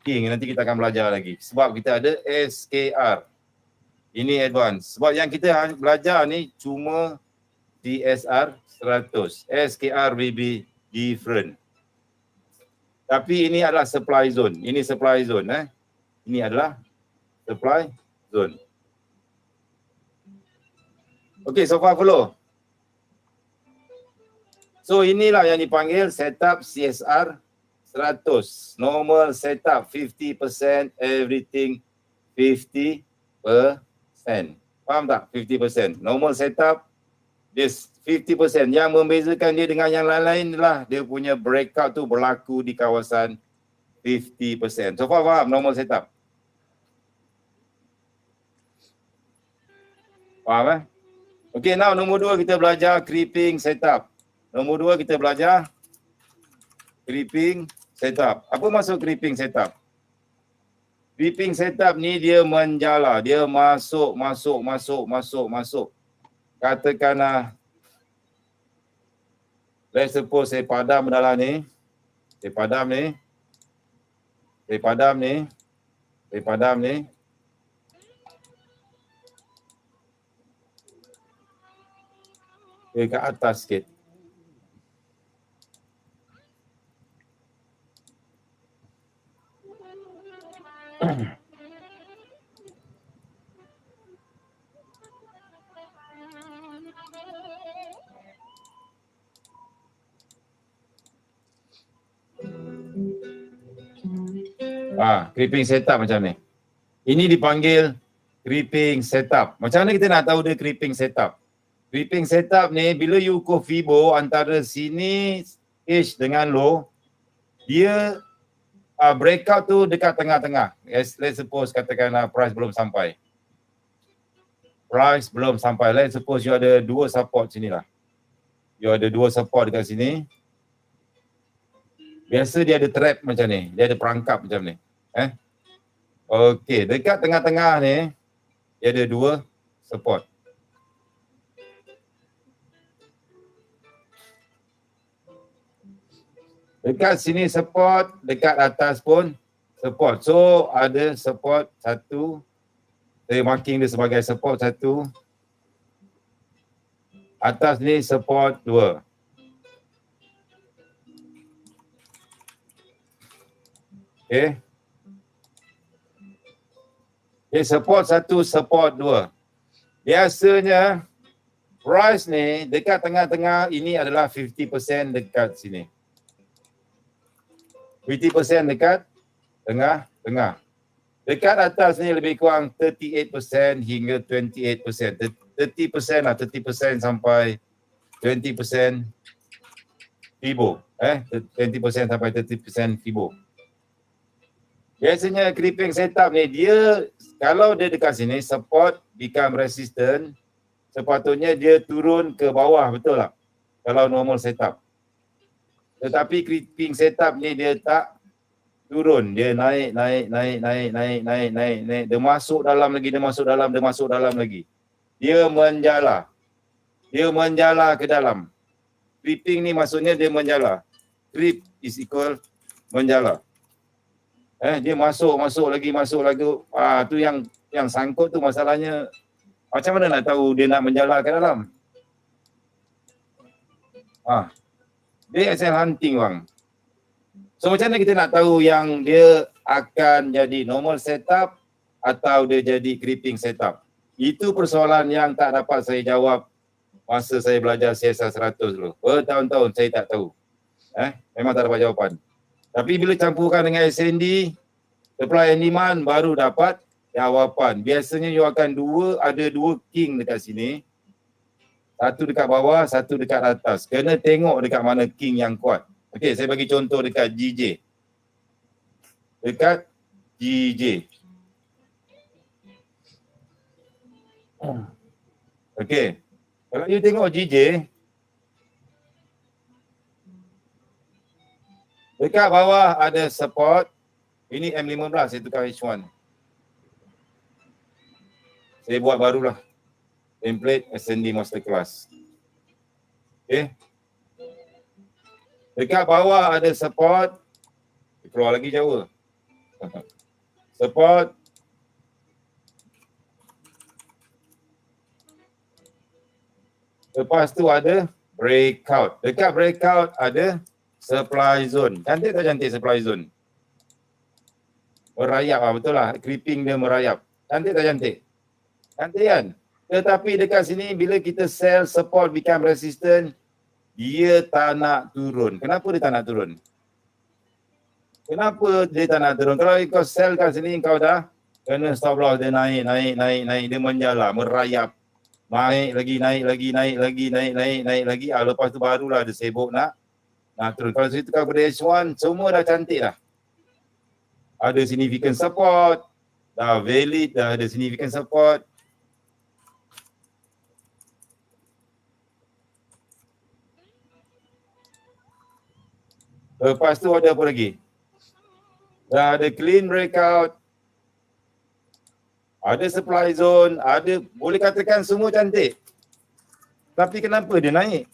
King nanti kita akan belajar lagi. Sebab kita ada SKR. Ini advance. Sebab yang kita belajar ni cuma CSR 100. SKR will be different. Tapi ini adalah supply zone. Ini supply zone. Ini adalah supply zone. Okay, so far follow. So inilah yang dipanggil setup CSR 100. Normal setup 50%, everything 50%. Faham tak? 50%. Normal setup Dia 50%. Yang membezakan dia dengan yang lain-lain adalah dia punya breakout tu berlaku di kawasan 50%. So far faham normal setup? Faham Okay, now nombor 2 kita belajar creeping setup. Nombor 2 kita belajar creeping setup. Apa maksud creeping setup? Creeping setup ni dia menjala, dia masuk. Katakanlah, let's suppose saya padam dalam ni. Saya padam ni. Dia ke atas sikit. Creeping setup macam ni. Ini dipanggil creeping setup. Macam mana kita nak tahu dia creeping setup? Creeping setup ni bila you ukur Fibo antara sini H dengan low, dia breakout tu dekat tengah-tengah. Let's suppose katakanlah price belum sampai. Let's suppose you ada 2 support sini lah. You ada 2 support dekat sini. Biasa dia ada trap macam ni. Dia ada perangkap macam ni. Okey, dekat tengah-tengah ni dia ada 2 support. Dekat sini support, dekat atas pun support. So ada support 1. Saya marking dia sebagai support 1. Atas ni support 2. Okay. Support 1, support 2. Biasanya price ni dekat tengah-tengah ini adalah 50% dekat sini. 50% dekat tengah-tengah. Dekat atas ni lebih kurang 38% hingga 28%. 30% lah, 30% sampai 20% Fibo. 20% sampai 30% Fibo. Biasanya creeping setup ni dia kalau dia dekat sini support become resistant, sepatutnya dia turun ke bawah, betul tak? Kalau normal setup. Tetapi creeping setup ni dia tak turun, dia naik. Dia masuk dalam lagi. Dia menjala ke dalam. Creeping ni maksudnya dia menjala. Creep is equal menjala. Dia masuk lagi. Tu yang sangkut tu masalahnya. Macam mana nak tahu dia nak menjala ke dalam? Dia asal hunting bang. So macam mana kita nak tahu yang dia akan jadi normal setup atau dia jadi creeping setup? Itu persoalan yang tak dapat saya jawab masa saya belajar CSR 100 dulu. Bertahun-tahun saya tak tahu. Memang tak dapat jawapan. Tapi bila campurkan dengan SND, supply and demand, baru dapat jawapan. Biasanya you akan ada dua king dekat sini. Satu dekat bawah, satu dekat atas. Kena tengok dekat mana king yang kuat. Okey, saya bagi contoh dekat GJ. Dekat GJ. Okey. Kalau you tengok GJ, dekat bawah ada support. Ini M15, saya tukar H1. Saya buat barulah. Template SND Masterclass. Okay. Dekat bawah ada support. Keluar lagi Jawa. Support. Lepas tu ada breakout. Dekat breakout ada supply zone. Cantik tak cantik supply zone? Merayap lah, betul lah. Creeping dia merayap. Cantik tak cantik? Cantik kan? Tetapi dekat sini bila kita sell support become resistant, dia tak nak turun. Kenapa dia tak nak turun? Kenapa dia tak nak turun? Kalau kau sell kat sini kau dah kena stop loss, dia naik. Dia menjala, merayap naik lagi. Lepas tu barulah ada sibuk nak terus. Kalau saya tukar pada H1, semua dah cantik dah. Ada significant support, dah valid, dah ada significant support. Lepas tu ada apa lagi? Dah ada clean breakout, ada supply zone, ada, boleh katakan semua cantik. Tapi kenapa dia naik?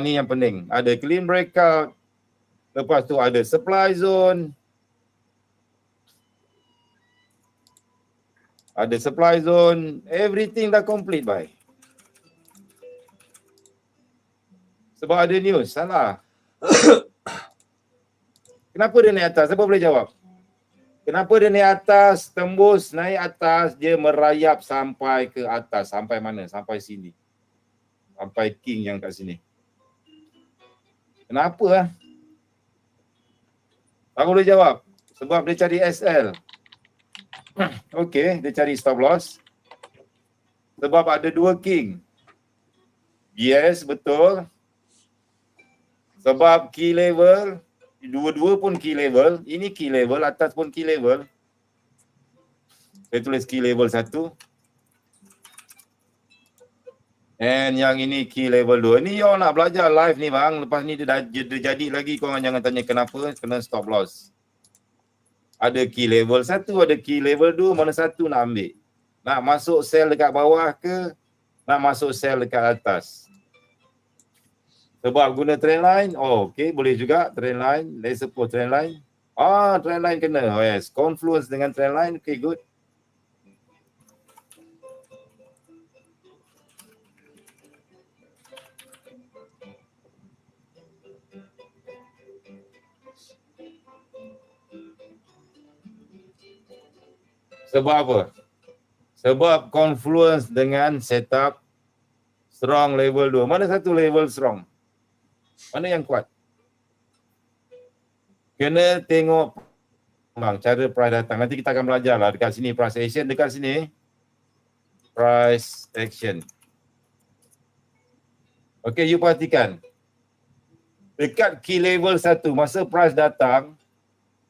Ni yang penting. Ada clean breakout, lepas tu ada supply zone. Ada supply zone, everything dah complete, bye. Sebab ada news, salah. Kenapa dia naik atas? Siapa boleh jawab? Kenapa dia naik atas, tembus, naik atas, dia merayap sampai ke atas. Sampai mana? Sampai sini. Sampai king yang kat sini. Kenapa? Tak boleh jawab. Sebab dia cari SL. Okey, dia cari stop loss. Sebab ada dua king. Yes, betul. Sebab key level, dua-dua pun key level. Ini key level, atas pun key level. Saya tulis key level 1. And yang ini key level 2. Ni you nak belajar live ni bang. Lepas ni dia jadi lagi, korang jangan tanya kenapa. Kena stop loss. Ada key level 1, ada key level 2. Mana satu nak ambil? Nak masuk sell dekat bawah ke? Nak masuk sell dekat atas? Sebab guna trend line, okay, boleh juga trend line. Let's suppose trend line. Trend line kena. Yes, confluence dengan trend line, okay, good. Sebab apa? Sebab confluence dengan setup strong level 2. Mana satu level strong? Mana yang kuat? Kena tengok bang, cara price datang. Nanti kita akan belajar lah dekat sini price action, dekat sini price action. Okay, you perhatikan. Dekat key level 1, masa price datang,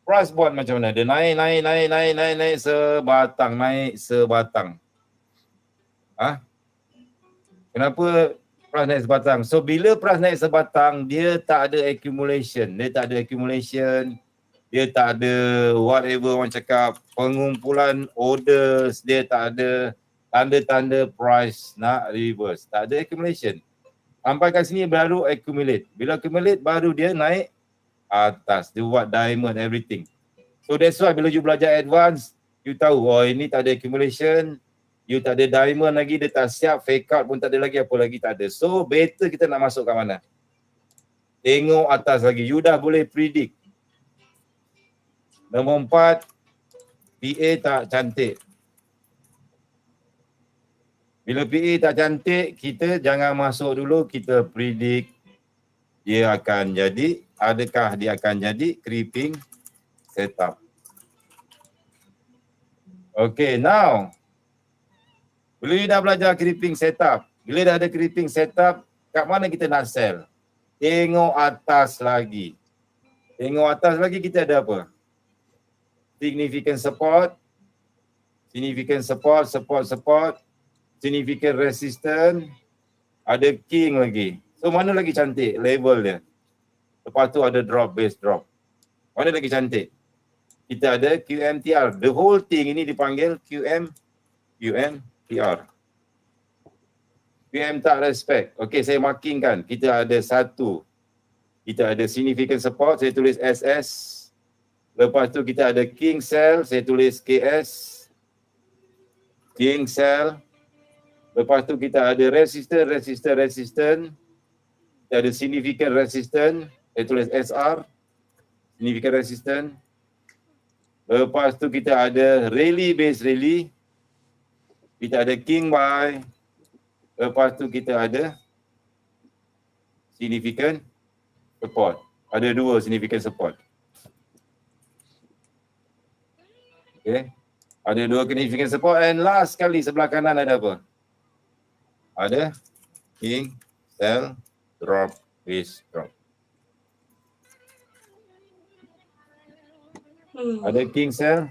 price buat macam mana? Dia naik sebatang. Kenapa price naik sebatang? So bila price naik sebatang, dia tak ada accumulation. Dia tak ada whatever orang cakap, pengumpulan orders, dia tak ada tanda-tanda price nak reverse. Tak ada accumulation. Sampai kat sini baru accumulate. Bila accumulate baru dia naik atas. Dia buat diamond everything. So that's why bila you belajar advance, you tahu ini tak ada accumulation, you tak ada diamond lagi, dia tak siap, fake out pun tak ada lagi, apa lagi tak ada. So better kita nak masuk kat mana? Tengok atas lagi. You dah boleh predict. Nombor 4, PA tak cantik. Bila PA tak cantik, kita jangan masuk dulu, kita predict dia akan jadi, adakah dia akan jadi creeping setup. Okay, now bila you dah belajar creeping setup, bila dah ada creeping setup, kat mana kita nak sell? Tengok atas lagi. Kita ada apa? Significant support, significant resistance, ada king lagi. So mana lagi cantik level dia? Lepas tu ada drop, base drop. Mana lagi cantik? Kita ada QMTR. The whole thing ini dipanggil QMTR. QM tak respect. Okay, saya markingkan. Kita ada satu. Kita ada significant support, saya tulis SS. Lepas tu kita ada king cell, saya tulis KS. King cell. Lepas tu kita ada resistance. Kita ada significant resistance, saya tulis SR. Significant resistance. Lepas tu kita ada rally base rally. Kita ada king buy. Lepas tu kita ada significant support. Ada dua significant support. Okay. Ada dua significant support, and last sekali sebelah kanan ada apa? Ada king, sell, drop, base, drop. Ada king, sell,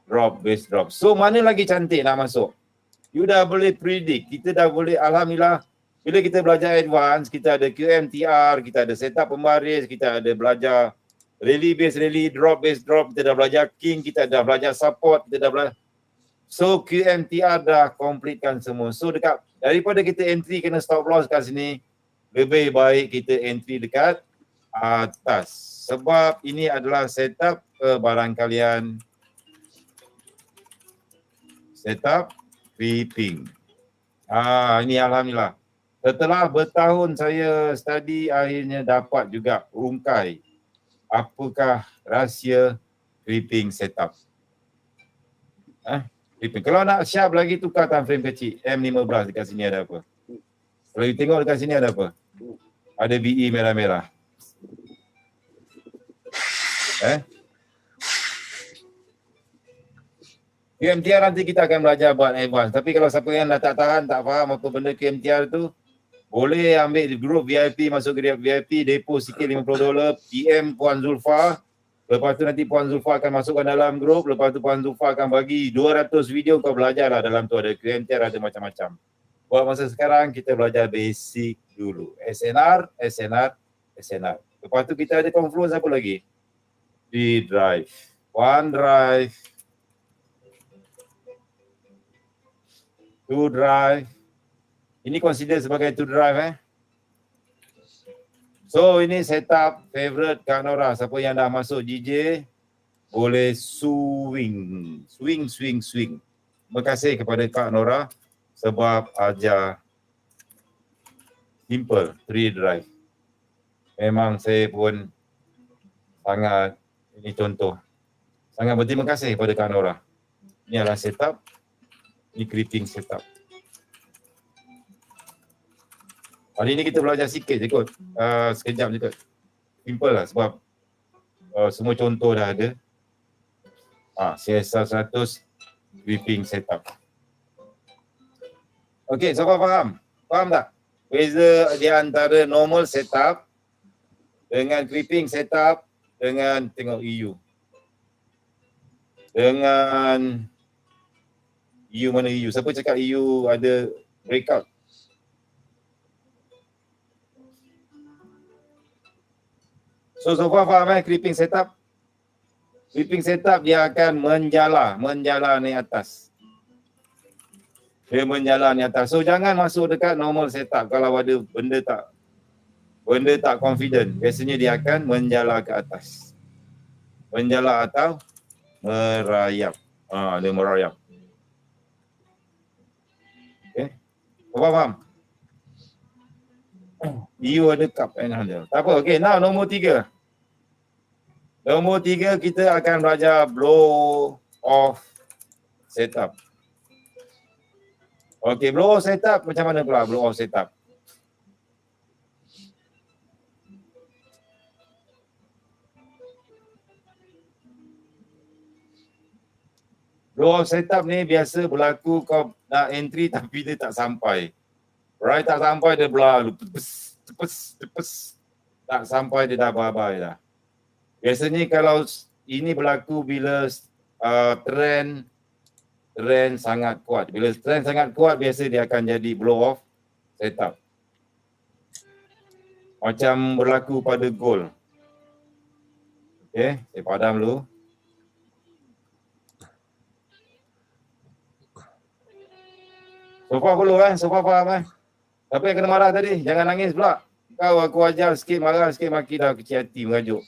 drop, base, drop. So mana lagi cantik nak masuk? You dah boleh predict. Kita dah boleh, alhamdulillah. Bila kita belajar advance, kita ada QMTR, kita ada setup pembaris, kita ada belajar rally base rally, drop base drop, kita dah belajar king, kita dah belajar support, kita dah belajar. So QMTR dah completekan semua. So dekat daripada kita entry kena stop loss kat sini, lebih baik kita entry dekat atas. Sebab ini adalah setup barang kalian. Setup creeping. Ini alhamdulillah. Setelah bertahun saya study, akhirnya dapat juga rungkai apakah rahsia creeping setup. Creeping. Kalau nak sharp lagi, tukar time frame kecil. M15 dekat sini ada apa? Kalau you tengok dekat sini ada apa? Ada BE merah-merah. QMTR nanti kita akan belajar buat advance. Tapi kalau siapa yang dah tak tahan, tak faham apa benda QMTR tu, boleh ambil di grup VIP, masuk ke VIP, depo sikit $50, PM Puan Zulfa. Lepas tu nanti Puan Zulfa akan masukkan dalam grup. Lepas tu Puan Zulfa akan bagi 200 video, kau belajar lah. Dalam tu ada QMTR, ada macam-macam. Buat masa sekarang kita belajar basic dulu. SNR. Lepas tu kita ada confluence apa lagi? D drive. One drive. Two drive. Ini consider sebagai two drive So ini setup favorite Kak Nora. Siapa yang dah masuk GJ boleh swing. Terima kasih kepada Kak Nora sebab ajar simple 3 drive. Memang saya pun sangat, ini contoh, sangat berterima kasih kepada Kak Nora. Ini adalah setup, ini creeping setup. Hari ni kita belajar sikit je kot, sekejap je kot. Simple lah sebab semua contoh dah ada. CSR 100 creeping setup. Okey, siapa faham? Faham tak? Beza di antara normal setup dengan creeping setup dengan tengok EU. Dengan EU mana EU? Siapa cakap EU ada breakout? So far faham creeping setup? Creeping setup dia akan menjala naik atas. Dia menjala naik atas. So jangan masuk dekat normal setup kalau ada benda tak confident. Biasanya dia akan menjala ke atas. Menjala atau merayap. Dia merayap. Okay. Faham? EU ada cup and handle. Tak apa. Okay, now nombor 3. Nombor 3 kita akan belajar blow off setup. Okay, blow off setup macam mana pula blow off setup? Blow off setup ni biasa berlaku kau nak entry tapi dia tak sampai. Right, tak sampai dia belah tepes. Tak sampai dia dah bye-bye dah. Biasanya kalau ini berlaku bila trend sangat kuat. Bila trend sangat kuat biasa dia akan jadi blow off setup. Macam berlaku pada gold. Okay, saya padam dulu. So far faham Siapa yang kena marah tadi? Jangan nangis pula. Aku ajar sikit, marah sikit, maki dah kecil hati mengajuk.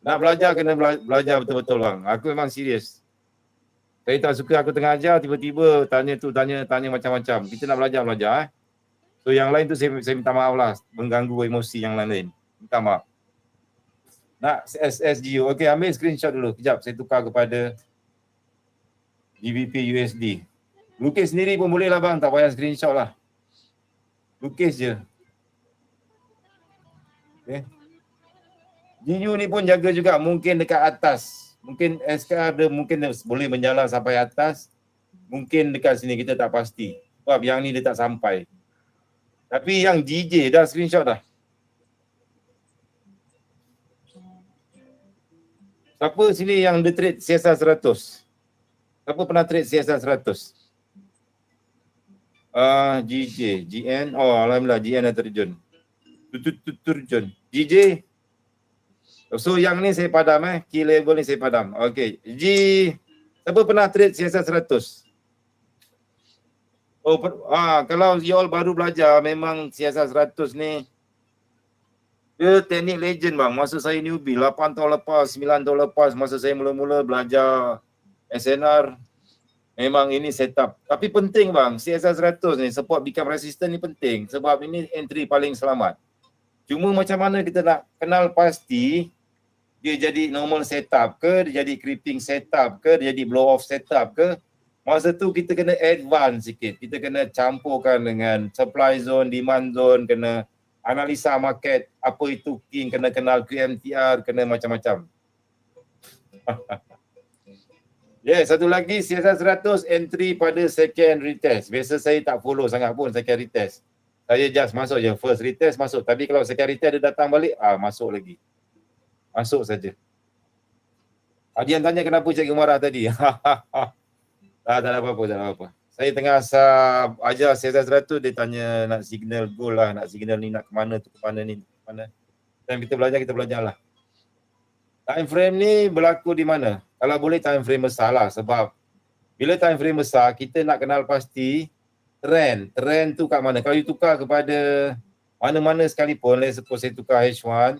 Nak belajar kena belajar betul-betul bang. Aku memang serius. Saya tak suka aku tengah ajar tiba-tiba tanya macam-macam. Kita nak belajar. So yang lain tu saya minta maaf lah. Mengganggu emosi yang lain. Minta maaf. Nak SSGU. Okey, ambil screenshot dulu. Kejap saya tukar kepada GBP USD. Lukis sendiri pun boleh lah bang. Tak payah screenshot lah. Lukis je. Okay. GU ni pun jaga juga mungkin dekat atas. Mungkin SK ada mungkin boleh menjala sampai atas. Mungkin dekat sini kita tak pasti. Sebab yang ni dia tak sampai. Tapi yang DJ dah screenshot dah. Siapa sini yang dia trade CSR 100? Siapa pernah trade CSR 100? GJ, GN. Oh, alhamdulillah GN dah terjun. Terjun. GJ. So yang ni saya padam key level ni saya padam. Okey. Siapa pernah trade CSR 100? Oh, kalau you all baru belajar, memang CSR 100 ni dia teknik legend bang. Masa saya newbie, 8 tahun lepas, 9 tahun lepas, masa saya mula-mula belajar SNR, memang ini setup. Tapi penting bang, CSR 100 ni, support become resistant ni penting. Sebab ini entry paling selamat. Cuma macam mana kita nak kenal pasti, dia jadi normal setup ke, dia jadi creeping setup ke, dia jadi blow off setup ke. Masa tu kita kena advance sikit. Kita kena campurkan dengan supply zone, demand zone, kena analisa market, apa itu king, kena kenal QMTR, kena macam-macam. Satu lagi CSR 100 entry pada second retest. Biasa saya tak follow sangat pun second retest. Saya just masuk je, first retest masuk. Tapi kalau second retest dia datang balik, masuk lagi. Masuk saja. Adian tanya kenapa Cikgu marah tadi. Tak ada apa-apa. Saya tengah ajar CSR 100, dia tanya nak signal goal lah, nak signal ni nak ke mana tu, ke mana ni, ke mana. Dan kita belajar lah. Time frame ni berlaku di mana? Kalau boleh time frame besar lah, sebab bila time frame besar, kita nak kenal pasti trend tu kat mana. Kalau you tukar kepada mana-mana sekalipun, let's suppose saya tukar H1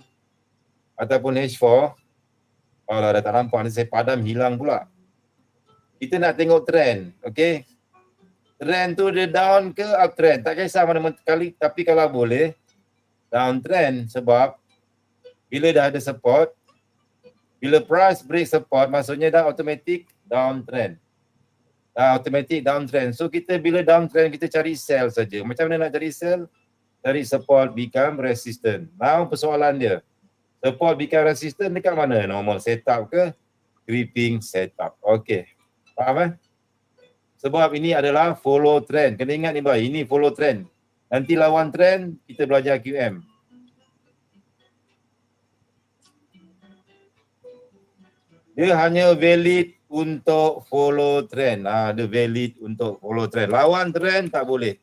ataupun H4, dah tak nampak ni, saya padam hilang pula. Kita nak tengok trend, okay? Trend tu dia down ke uptrend, tak kisah mana-mana kali, tapi kalau boleh downtrend, sebab bila dah ada support, bila price break support, maksudnya dah automatic downtrend. Automatic downtrend. So kita bila downtrend, kita cari sell saja. Macam mana nak cari sell? Cari support become resistant. Now persoalan dia, support become resistant dekat mana? Normal setup ke creeping setup? Okay, faham Sebab ini adalah follow trend. Kena ingat ni bhai, ini follow trend. Nanti lawan trend, kita belajar QM. Dia hanya valid untuk follow trend. Dia valid untuk follow trend. Lawan trend tak boleh.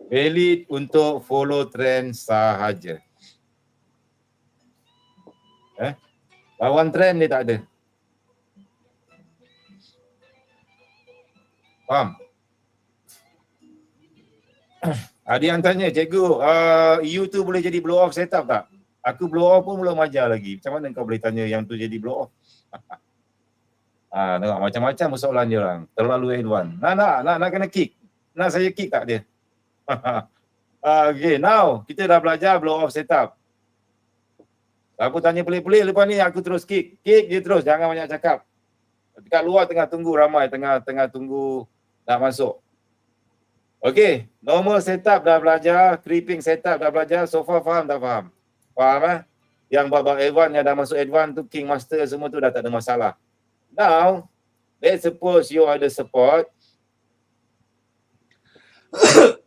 Valid untuk follow trend sahaja. Lawan trend dia tak ada. Faham? Ada yang tanya, cikgu, EU tu boleh jadi blow off setup tak? Aku blow off pun belum ajar lagi. Macam mana kau boleh tanya yang tu jadi blow off? Tengok macam-macam persoalan dia orang. Terlalu advance. Nak kena kick. Nak saya kick tak dia? Okay, now kita dah belajar blow off setup. Aku tanya pelik-pelik, lepas ni aku terus kick. Kick je terus, jangan banyak cakap. Dekat luar tengah tunggu ramai, tengah tunggu nak masuk. Okay, normal setup dah belajar, creeping setup dah belajar. So far faham tak faham? Faham Yang babak advance, yang dah masuk advance tu, king master semua tu dah tak ada masalah. Now, let's suppose you ada support.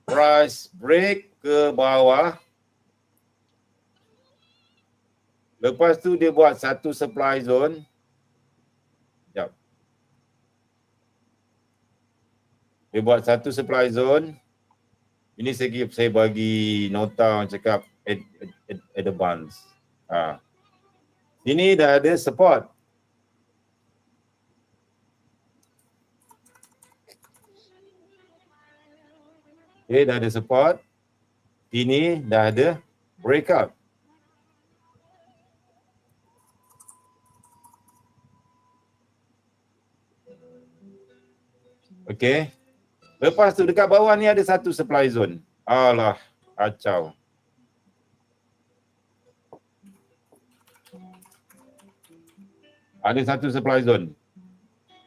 Price break ke bawah. Lepas tu dia buat satu supply zone. Sekejap. Dia buat satu supply zone. Ini saya bagi nota orang cakap advance. Ini dah ada support. Okay, dah ada support. Ini dah ada breakout. Okay. Lepas tu dekat bawah ni ada satu supply zone. Alah, kacau. Ada satu supply zone.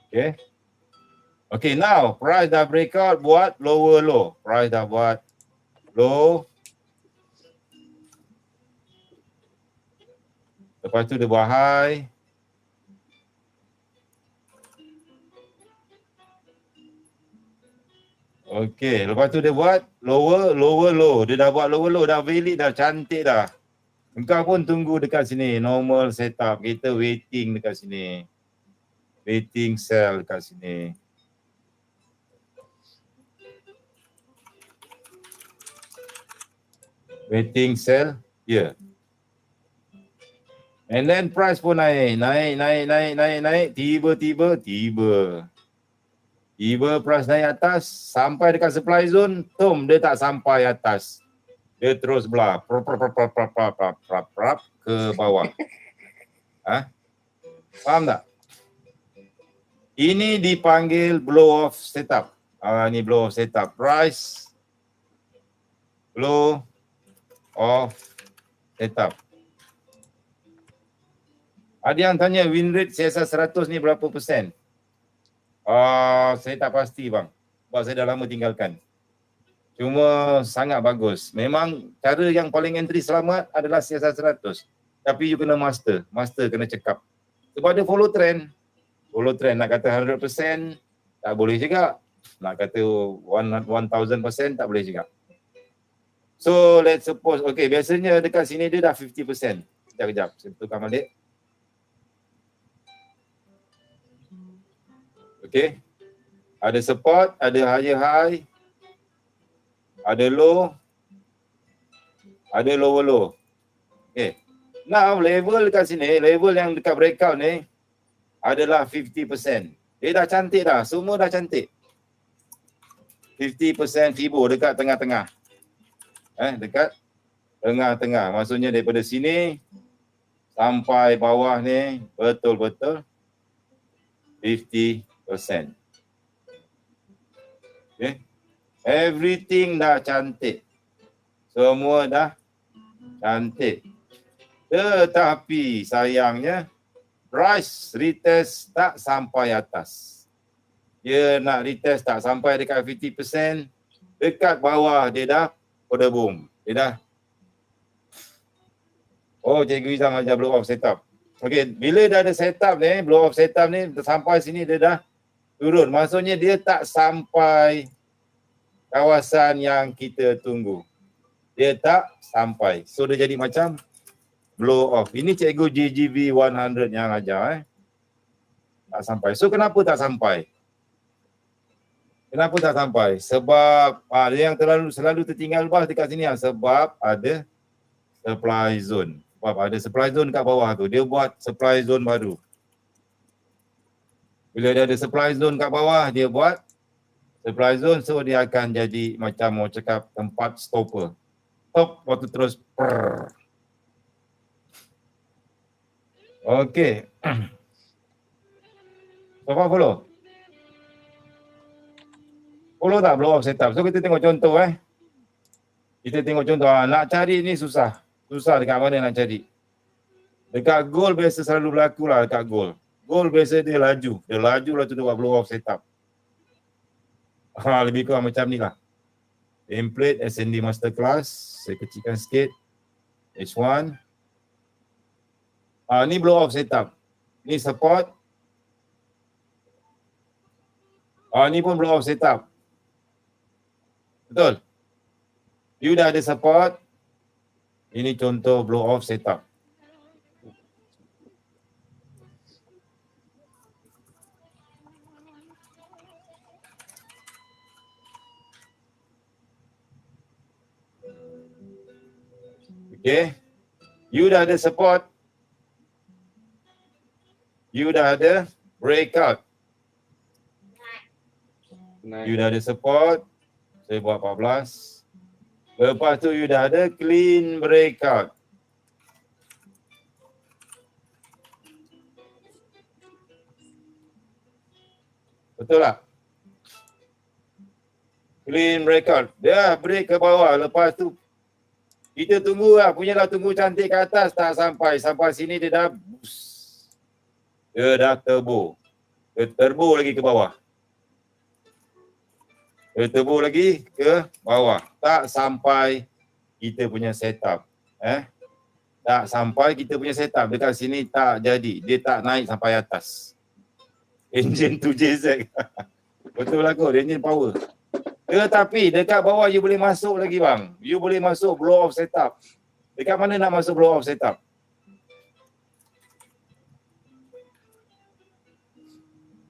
Okay. Okay, now price dah breakout, buat lower low. Price dah buat low. Lepas tu dia buat high. Okey, lepas tu dia buat lower low. Dia dah buat lower low, dah valid dah, cantik dah. Engkau pun tunggu dekat sini, normal setup. Kita waiting dekat sini. Waiting sell dekat sini. Waiting sell, yeah. And then price pun naik. Tiba price naik atas, sampai dekat supply zone, dia tak sampai atas. Dia terus belah, ke bawah. Faham tak? Ini dipanggil blow off setup. Ini blow off setup. Price blow off setup. Ada yang tanya win rate CSR 100 ni berapa persen? Saya tak pasti bang. Sebab saya dah lama tinggalkan. Cuma sangat bagus. Memang cara yang paling entry selamat adalah CSR 100. Tapi you kena master. Master kena cekap. Sebab dia follow trend. Follow trend nak kata 100% tak boleh juga. Nak kata 1000% tak boleh juga. So let's suppose, okay, biasanya dekat sini dia dah 50%. Sekejap, saya betulkan balik. Okay, ada support, ada higher high, ada low, ada lower low. Okay, now level dekat sini, level yang dekat breakout ni adalah 50%. Dia dah cantik dah, semua dah cantik. 50% Fibo dekat tengah-tengah. Dekat tengah-tengah. Maksudnya daripada sini sampai bawah ni betul-betul 50%. Okay. Everything dah cantik. Semua dah cantik. Tetapi sayangnya price retest tak sampai atas. Dia nak retest tak sampai dekat 50%. Dekat bawah dia dah order boom. Dia dah. Oh, Cikgu Izam ajar blow off setup. Okey, bila dah ada setup ni, blow off setup ni sampai sini dia dah turun. Maksudnya dia tak sampai kawasan yang kita tunggu. Dia tak sampai. So dia jadi macam blow off. Ini Cikgu GGV 100 yang ajar. Tak sampai. So kenapa tak sampai? Kenapa tak sampai? Sebab dia yang selalu tertinggal bawah dekat sini sebab ada supply zone. Sebab ada supply zone kat bawah tu. Dia buat supply zone baru. Bila dia ada supply zone kat bawah, dia buat supply zone, so dia akan jadi macam mau cakap tempat stopper. Stop, waktu terus prrr. Okey. Siapa follow? Follow tak blow off setup? So kita tengok contoh Kita tengok contoh. Nak cari ni susah. Susah dekat mana nak cari. Dekat gold biasa selalu berlaku lah dekat gold. Gold biasa dia laju. Dia laju lah tu dia buat blow off setup. Lebih kurang macam ni lah. Template SND Masterclass. Saya kecilkan sikit. H1. Ni blow off setup. Ni support. Ni pun blow off setup. Betul? You dah ada support. Ini contoh blow off setup. Okay. You dah ada support. You dah ada breakout. You dah ada support. Saya buat 14. Lepas tu you dah ada clean breakout. Betul tak? Clean breakout. Dia break ke bawah. Lepas tu kita tunggu lah. Punyalah tunggu cantik ke atas. Tak sampai. Sampai sini dia dah boost. Dia dah turbo. Dia turbo lagi ke bawah. Dia turbo lagi ke bawah. Tak sampai kita punya setup. Tak sampai kita punya setup. Dekat sini tak jadi. Dia tak naik sampai atas. Engine 2JZ. Betul lah kot. Engine power. Tetapi dekat bawah you boleh masuk lagi bang. You boleh masuk blow off setup. Dekat mana nak masuk blow off setup?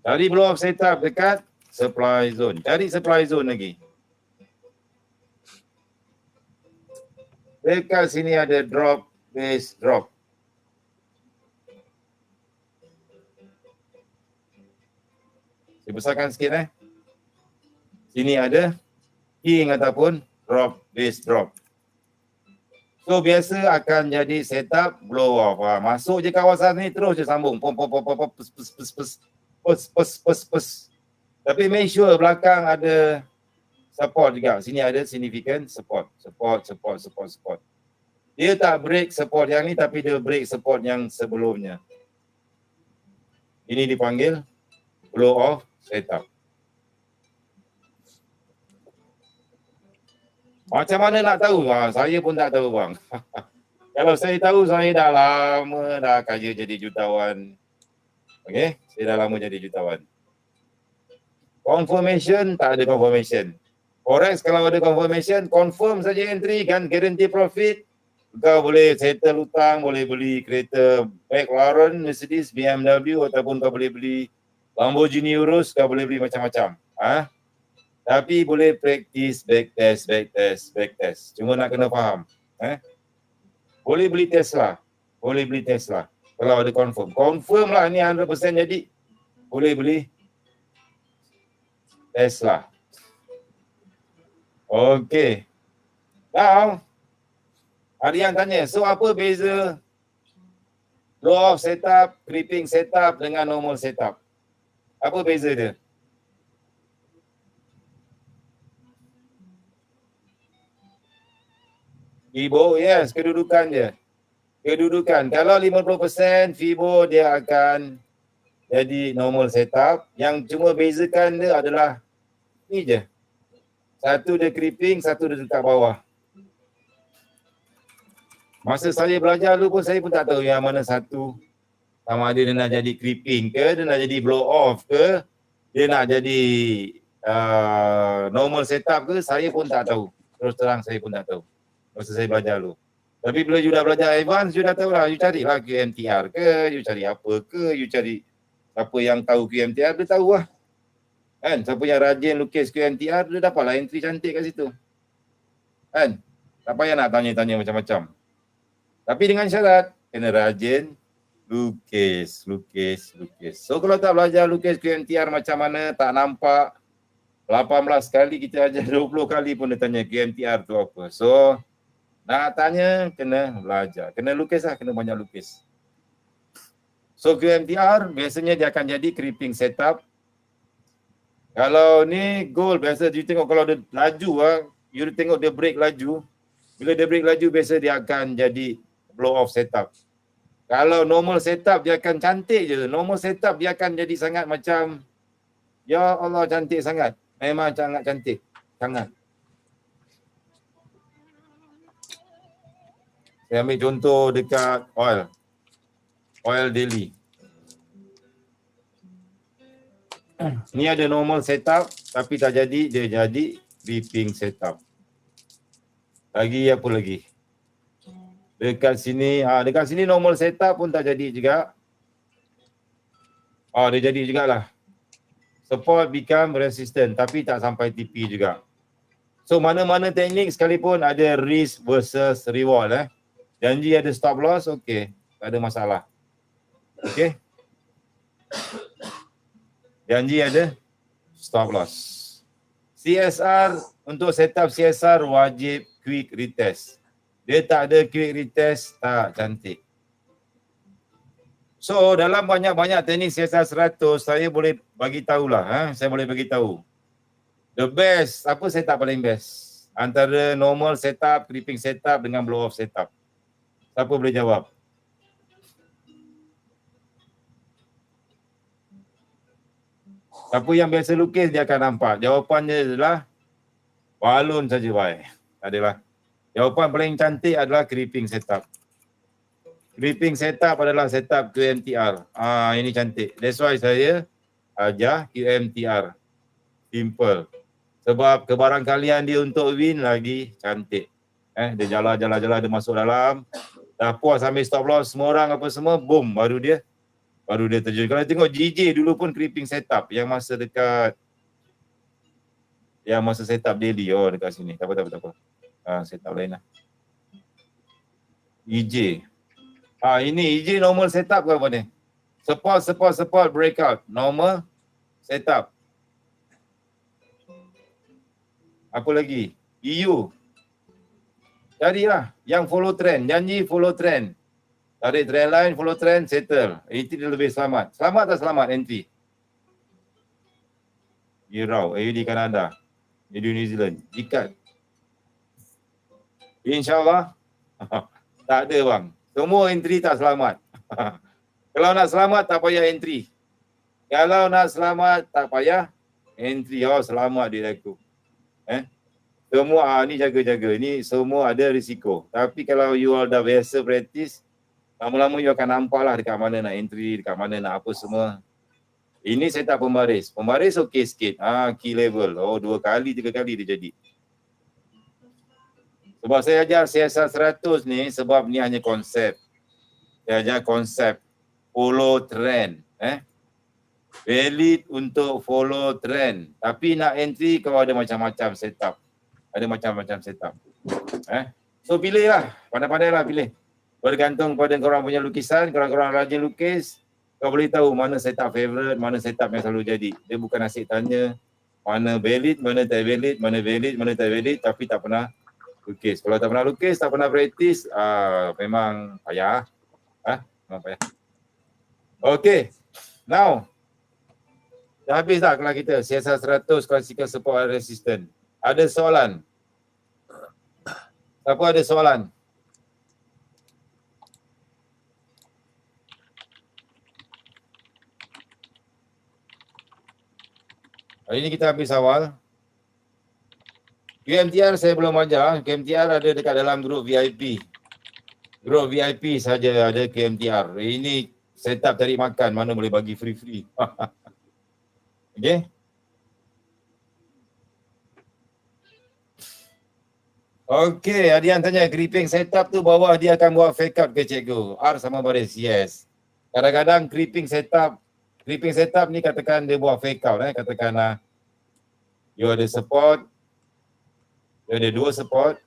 Cari blow off setup dekat supply zone. Cari supply zone lagi. Dekat sini ada drop, base, drop. Saya besarkan sikit Sini ada king ataupun drop, base, drop. So biasa akan jadi setup blow off. Masuk je kawasan ni terus je sambung. Pom pom pom pom pom pus pus pus pus pus pus pus pus. Tapi make sure belakang ada support juga. Sini ada significant support. Support. Dia tak break support yang ni tapi dia break support yang sebelumnya. Ini dipanggil blow off setup. Macam mana nak tahu? Saya pun tak tahu bang. Kalau saya tahu, saya dah lama dah kerja jadi jutawan. Okay, saya dah lama jadi jutawan. Confirmation, tak ada confirmation. Forex kalau ada confirmation, confirm saja entry kan, guarantee profit. Kau boleh settle hutang, boleh beli kereta McLaren, Mercedes, BMW ataupun kau boleh beli Lamborghini Urus, kau boleh beli macam-macam. Tapi boleh practice backtest. Cuma nak kena faham. Boleh beli Tesla. Kalau ada confirm. Confirm lah ni 100% jadi. Boleh beli Tesla. Okay. Now, ada yang tanya, so apa beza blow off setup, creeping setup dengan normal setup? Apa beza dia? Fibo, yes, kedudukan je. Kedudukan. Kalau 50% Fibo dia akan jadi normal setup. Yang cuma bezakan dia adalah ni je. Satu dia creeping, satu dia dekat bawah. Masa saya belajar dulu pun saya pun tak tahu yang mana satu. Sama ada dia nak jadi creeping ke, dia nak jadi blow off ke, dia nak jadi normal setup ke, saya pun tak tahu. Terus terang saya pun tak tahu. Masa saya belajar dulu. Tapi bila you dah belajar advance, you dah tahu lah. You carilah QMTR ke, you cari apa ke, you cari siapa yang tahu QMTR, dia tahu lah. Kan? Siapa yang rajin lukis QMTR, dia dapatlah entry cantik kat situ. Kan? Tak payah nak tanya-tanya macam-macam. Tapi dengan syarat, kena rajin lukis. So kalau tak belajar lukis QMTR macam mana, tak nampak, 18 kali kita ajar 20 kali pun dia tanya QMTR tu apa. So, nak tanya, kena belajar. Kena lukis lah, kena banyak lukis. So QMTR biasanya dia akan jadi creeping setup. Kalau ni gold, biasa you tengok kalau dia laju you tengok dia break laju. Bila dia break laju, biasa dia akan jadi blow off setup. Kalau normal setup, dia akan cantik je. Normal setup, dia akan jadi sangat macam, ya Allah cantik sangat. Memang sangat cantik. Sangat. Saya ambil contoh dekat oil daily. Ni ada normal setup tapi tak jadi, dia jadi creeping setup. Lagi apa lagi? Dekat sini normal setup pun tak jadi juga. Dia jadi jugalah. Support become resistant tapi tak sampai TP juga. So mana-mana teknik sekalipun ada risk versus reward Janji ada stop loss, okey. Tak ada masalah. Okey. Janji ada stop loss. CSR, untuk setup CSR wajib quick retest. Dia tak ada quick retest, tak cantik. So dalam banyak-banyak teknik CSR 100, saya boleh bagi tahulah. Saya boleh bagi tahu. The best, apa setup paling best? Antara normal setup, creeping setup dengan blow off setup. Siapa boleh jawab? Siapa yang biasa lukis dia akan nampak. Jawapannya adalah balon saja baik. Adalah. Jawapan paling cantik adalah creeping setup. Creeping setup adalah setup QMTR. Ini cantik. That's why saya ajar QMTR. Simple. Sebab kebarangkalian dia untuk win lagi cantik. Dia jala, dia masuk dalam. Dah puas ambil stop loss semua orang apa semua, boom, baru dia terjun. Kalau tengok GJ dulu pun creeping setup yang masa setup daily. Oh, dekat sini. Tak apa. Setup lain lah. EJ. Ini EJ normal setup ke apa ni? Support, breakout. Normal setup. Apa lagi? EU. Carilah yang follow trend. Janji follow trend. Tarik trend line, follow trend, settle. Itu dia lebih selamat. Selamat tak selamat entry? Euro, AUD Kanada. AUD New Zealand. Ikat. InsyaAllah. Tak ada bang. Semua entry tak selamat. Kalau nak selamat tak payah entry. Kalau nak selamat tak payah entry. Oh selamat dia aku. Semua ni jaga-jaga. Ni semua ada risiko. Tapi kalau you all dah biasa practice, lama-lama you akan nampak lah dekat mana nak entry, dekat mana nak apa semua. Ini saya tak pembaris. Pembaris okey sikit. Key level. Oh 2 kali, 3 kali dia jadi. Sebab saya ajar siasat 100 ni, sebab ni hanya konsep. Saya ajar konsep follow trend. Valid untuk follow trend. Tapi nak entry kau ada macam-macam setup. Ada macam-macam setup. So pilihlah. Pandai-pandailah pilih. Bergantung pada korang punya lukisan. Kalau korang rajin lukis, kau boleh tahu mana setup favorite, mana setup yang selalu jadi. Dia bukan asyik tanya mana valid, mana tak valid, mana valid, mana tak valid, tapi tak pernah lukis. Kalau tak pernah lukis, tak pernah praktis, memang payah. Memang payah. Okay. Now. Dah habis dah kelas kita. Siasat 100, classical support and resistance. Ada soalan? Siapa ada soalan? Hari ini kita habis awal. QMTR saya belum ajar. QMTR ada dekat dalam grup VIP. Grup VIP saja ada QMTR. Ini setup cari makan. Mana boleh bagi free-free. Okay. Okey, ada yang tanya creeping setup tu bawah dia akan buat fake out ke cikgu? R sama baris, yes. Kadang-kadang creeping setup ni katakan dia buat fake out. Katakanlah you ada support, you ada 2 support.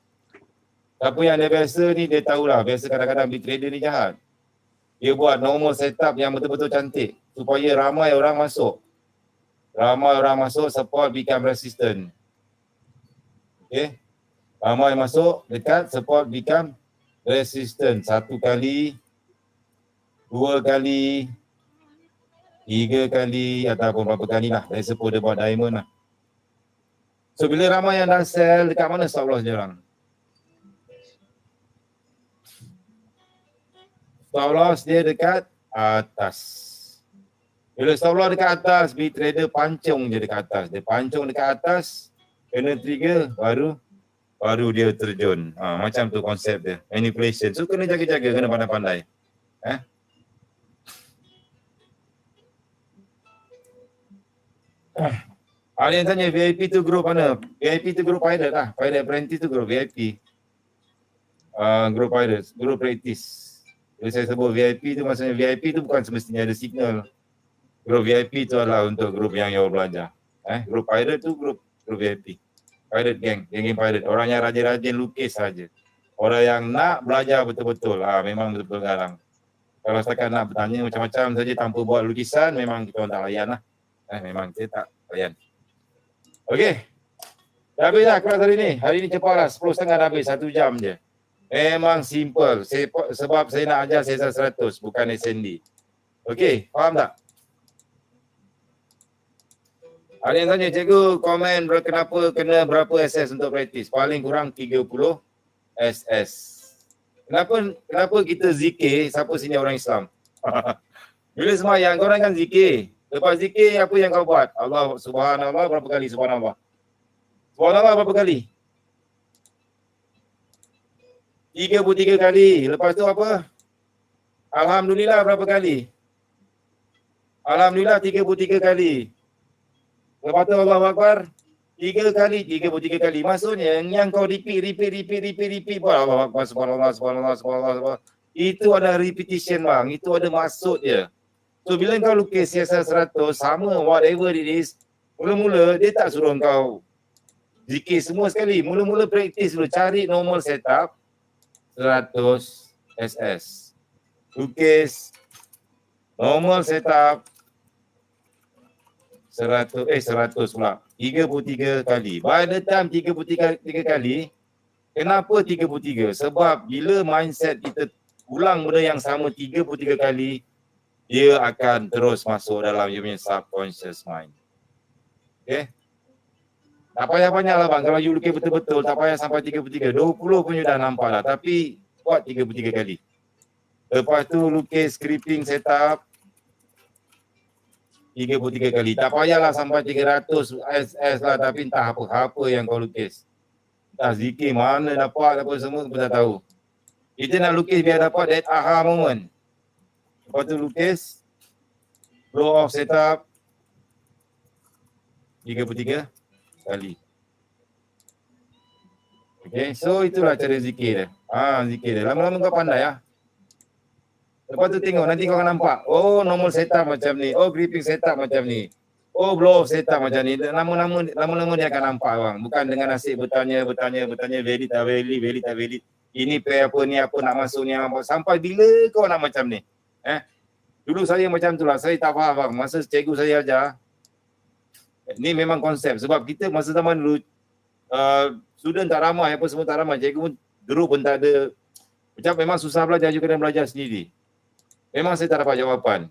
Siapa yang dia biasa ni dia tahulah, biasa kadang-kadang big trader ni jahat. Dia buat normal setup yang betul-betul cantik supaya ramai orang masuk. Ramai orang masuk, support become resistant. Okay. Ramai masuk, dekat, support become resistant. 1 kali, 2 kali, 3 kali ataupun berapa kali lah. Saya sebut dia buat diamond lah. So bila ramai yang dah sell, dekat mana stop loss dia orang? Stop loss dia dekat atas. Bila stop loss dekat atas, big trader pancung je dekat atas. Dia pancung dekat atas, kena trigger, baru dia terjun. Macam tu konsep dia. Manipulation. So kena jaga-jaga, kena pandai-pandai. Ada yang tanya VIP tu grup mana? VIP tu grup Pirate lah. Pirate Apprentice tu grup VIP. Grup Pirate, grup Practice. Bila saya sebut VIP tu maksudnya VIP tu bukan semestinya ada signal. Grup VIP tu adalah untuk grup yang belajar. Grup Pirate tu grup VIP. Pirate gang Pirate. Orang yang rajin-rajin lukis saja. Orang yang nak belajar betul-betul. Memang betul-betul garang. Kalau setakat nak bertanya macam-macam saja tanpa buat lukisan, memang kita tak layan lah. Memang kita tak layan. Okey. Dah habis dah kelas hari ni. Hari ni cepat lah. 10.30 dah habis. 1 jam je. Memang simple. Sebab saya nak ajar siasat 100. Bukan SND. Okey. Faham tak? Ada yang tanya, cikgu komen kenapa kena berapa SS untuk praktis? Paling kurang 30 SS. Kenapa kita zikir, siapa sini orang Islam? Bila semayang, korang kan zikir. Lepas zikir, apa yang kau buat? Allah subhanallah berapa kali? Subhanallah. Subhanallah berapa kali? 33 kali. Lepas tu apa? Alhamdulillah berapa kali? Alhamdulillah 33 kali. Lepas tu Allahu Akbar 3 kali, 33 kali. Maksudnya yang kau repeat. Subhanallah. Itu ada repetition bang. Itu ada maksud dia. So bila kau lukis siasat 100, sama whatever it is, mula-mula dia tak suruh kau zikir semua sekali. Mula-mula praktis dulu. Cari normal setup 100 SS. Lukis normal setup 100 pula. 33 kali. By the time 33 kali, kenapa 33? Sebab bila mindset kita ulang benda yang sama 33 kali, dia akan terus masuk dalam you punya subconscious mind. Okay? Tak payah banyak lah bang. Kalau you lukis betul-betul, tak payah sampai 33. 20 pun you dah nampak lah. Tapi buat 33 kali. Lepas tu lukis scripting setup 33 kali. Tak payahlah sampai 300 SS lah, tapi entah apa-apa yang kau lukis. Entah zikir mana dapat apa semua kita tak tahu. Kita nak lukis biar dapat that aha moment. Lepas tu lukis blow off setup 33 kali. Okay, so itulah cara zikir dia. Zikir dia. Lama-lama kau pandai lah. Lepas tu tengok, nanti kau akan nampak. Oh, normal setup macam ni. Oh, gripping setup macam ni. Oh, blow off setup macam ni. Lama-lama dia akan nampak bang. Bukan dengan asyik bertanya, valid tak valid. Ini pair apa, ni apa, nak masuk ni apa. Sampai bila kau nak macam ni? Dulu saya macam tu lah. Saya tak faham bang. Masa cikgu saya ajar, ni memang konsep. Sebab kita masa zaman dulu, student tak ramai, apa semua tak ramai. Cikgu pun, guru pun tak ada. Macam memang susah belajar, you kena belajar sendiri. Memang saya tak dapat jawapan.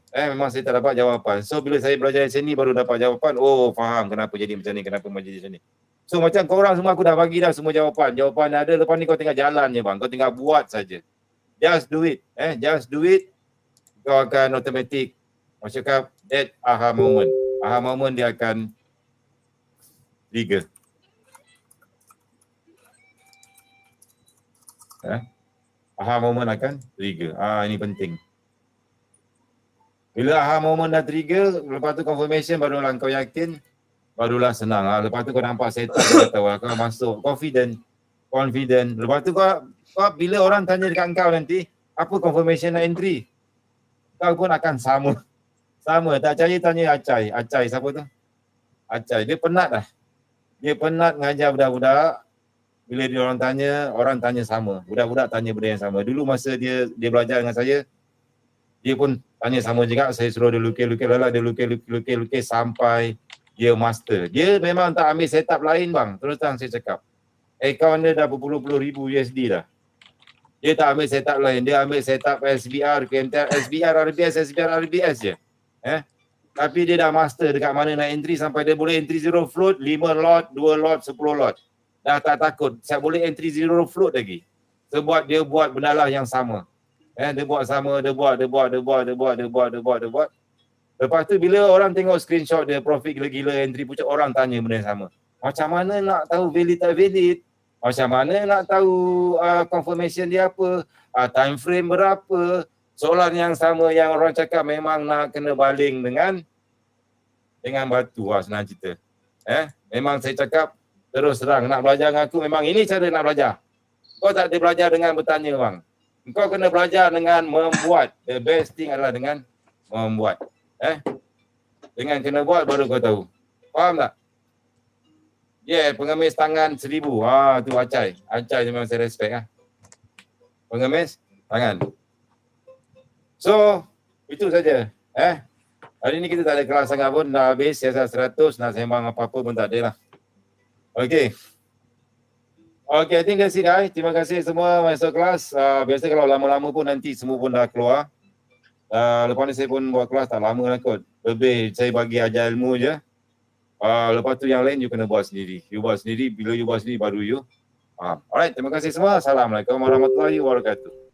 So bila saya belajar di sini baru dapat jawapan. Oh, faham kenapa jadi macam ni, kenapa jadi macam ni. So macam korang semua aku dah bagi dah semua jawapan. Jawapan ada, lepas ni kau tinggal jalan je bang. Kau tinggal buat saja. Just do it. Just do it. Kau akan automatic. Macam cakap that aha moment. Aha moment dia akan trigger. Aha moment akan trigger. Ini penting. Bila aha moment dah trigger, lepas tu confirmation, barulah kau yakin, barulah senang. Lepas tu kau nampak setup, kau tahu kau masuk confident. Lepas tu kau bila orang tanya dekat kau nanti, apa confirmation entry? Kau pun akan sama. Tak percaya tanya Acai. Acai siapa tu? Acai. Dia penat dah. Dia penat ngajar budak-budak. Bila dia orang tanya sama. Budak-budak tanya benda yang sama. Dulu masa dia belajar dengan saya, dia pun tanya sama juga. Saya suruh dia lukis sampai dia master. Dia memang tak ambil setup lain bang. Terus terang saya cakap. Akaun dia dah berpuluh-puluh ribu USD dah. Dia tak ambil setup lain. Dia ambil setup SBR, QMTR, SBR, RBS je. Tapi dia dah master dekat mana nak entry sampai dia boleh entry zero float, 5 lot, 2 lot, 10 lot. Dah tak takut. Saya boleh entry zero float lagi. Sebab dia buat benda lah yang sama. Dia buat. Lepas tu bila orang tengok screenshot dia profit gila-gila entry pucuk, orang tanya benda yang sama. Macam mana nak tahu valid tak valid? Macam mana nak tahu confirmation dia apa? Time frame berapa? Soalan yang sama yang orang cakap memang nak kena baling dengan batu senang cerita. Memang saya cakap terus terang, nak belajar dengan aku memang ini cara nak belajar. Kau tak ada belajar dengan bertanya bang. Kau kena belajar dengan membuat. The best thing adalah dengan membuat. Dengan kena buat baru kau tahu. Faham tak? Pengemis tangan 1,000. Tu Acai. Acai memang saya respect Pengemis tangan. So, itu saja. Hari ni kita tak ada kelas sangat pun. Dah habis siasat 100. Nak sembang apa-apa pun tak ada lah. Okay, I think that's it guys. Terima kasih semua masuk kelas. Biasa kalau lama-lama pun nanti semua pun dah keluar. Lepas ni saya pun buat kelas tak lama lah kot. Lebih saya bagi ajar ilmu je. Lepas tu yang lain you kena buat sendiri. You buat sendiri, bila you buat sendiri baru you faham. Alright, terima kasih semua. Assalamualaikum warahmatullahi wabarakatuh.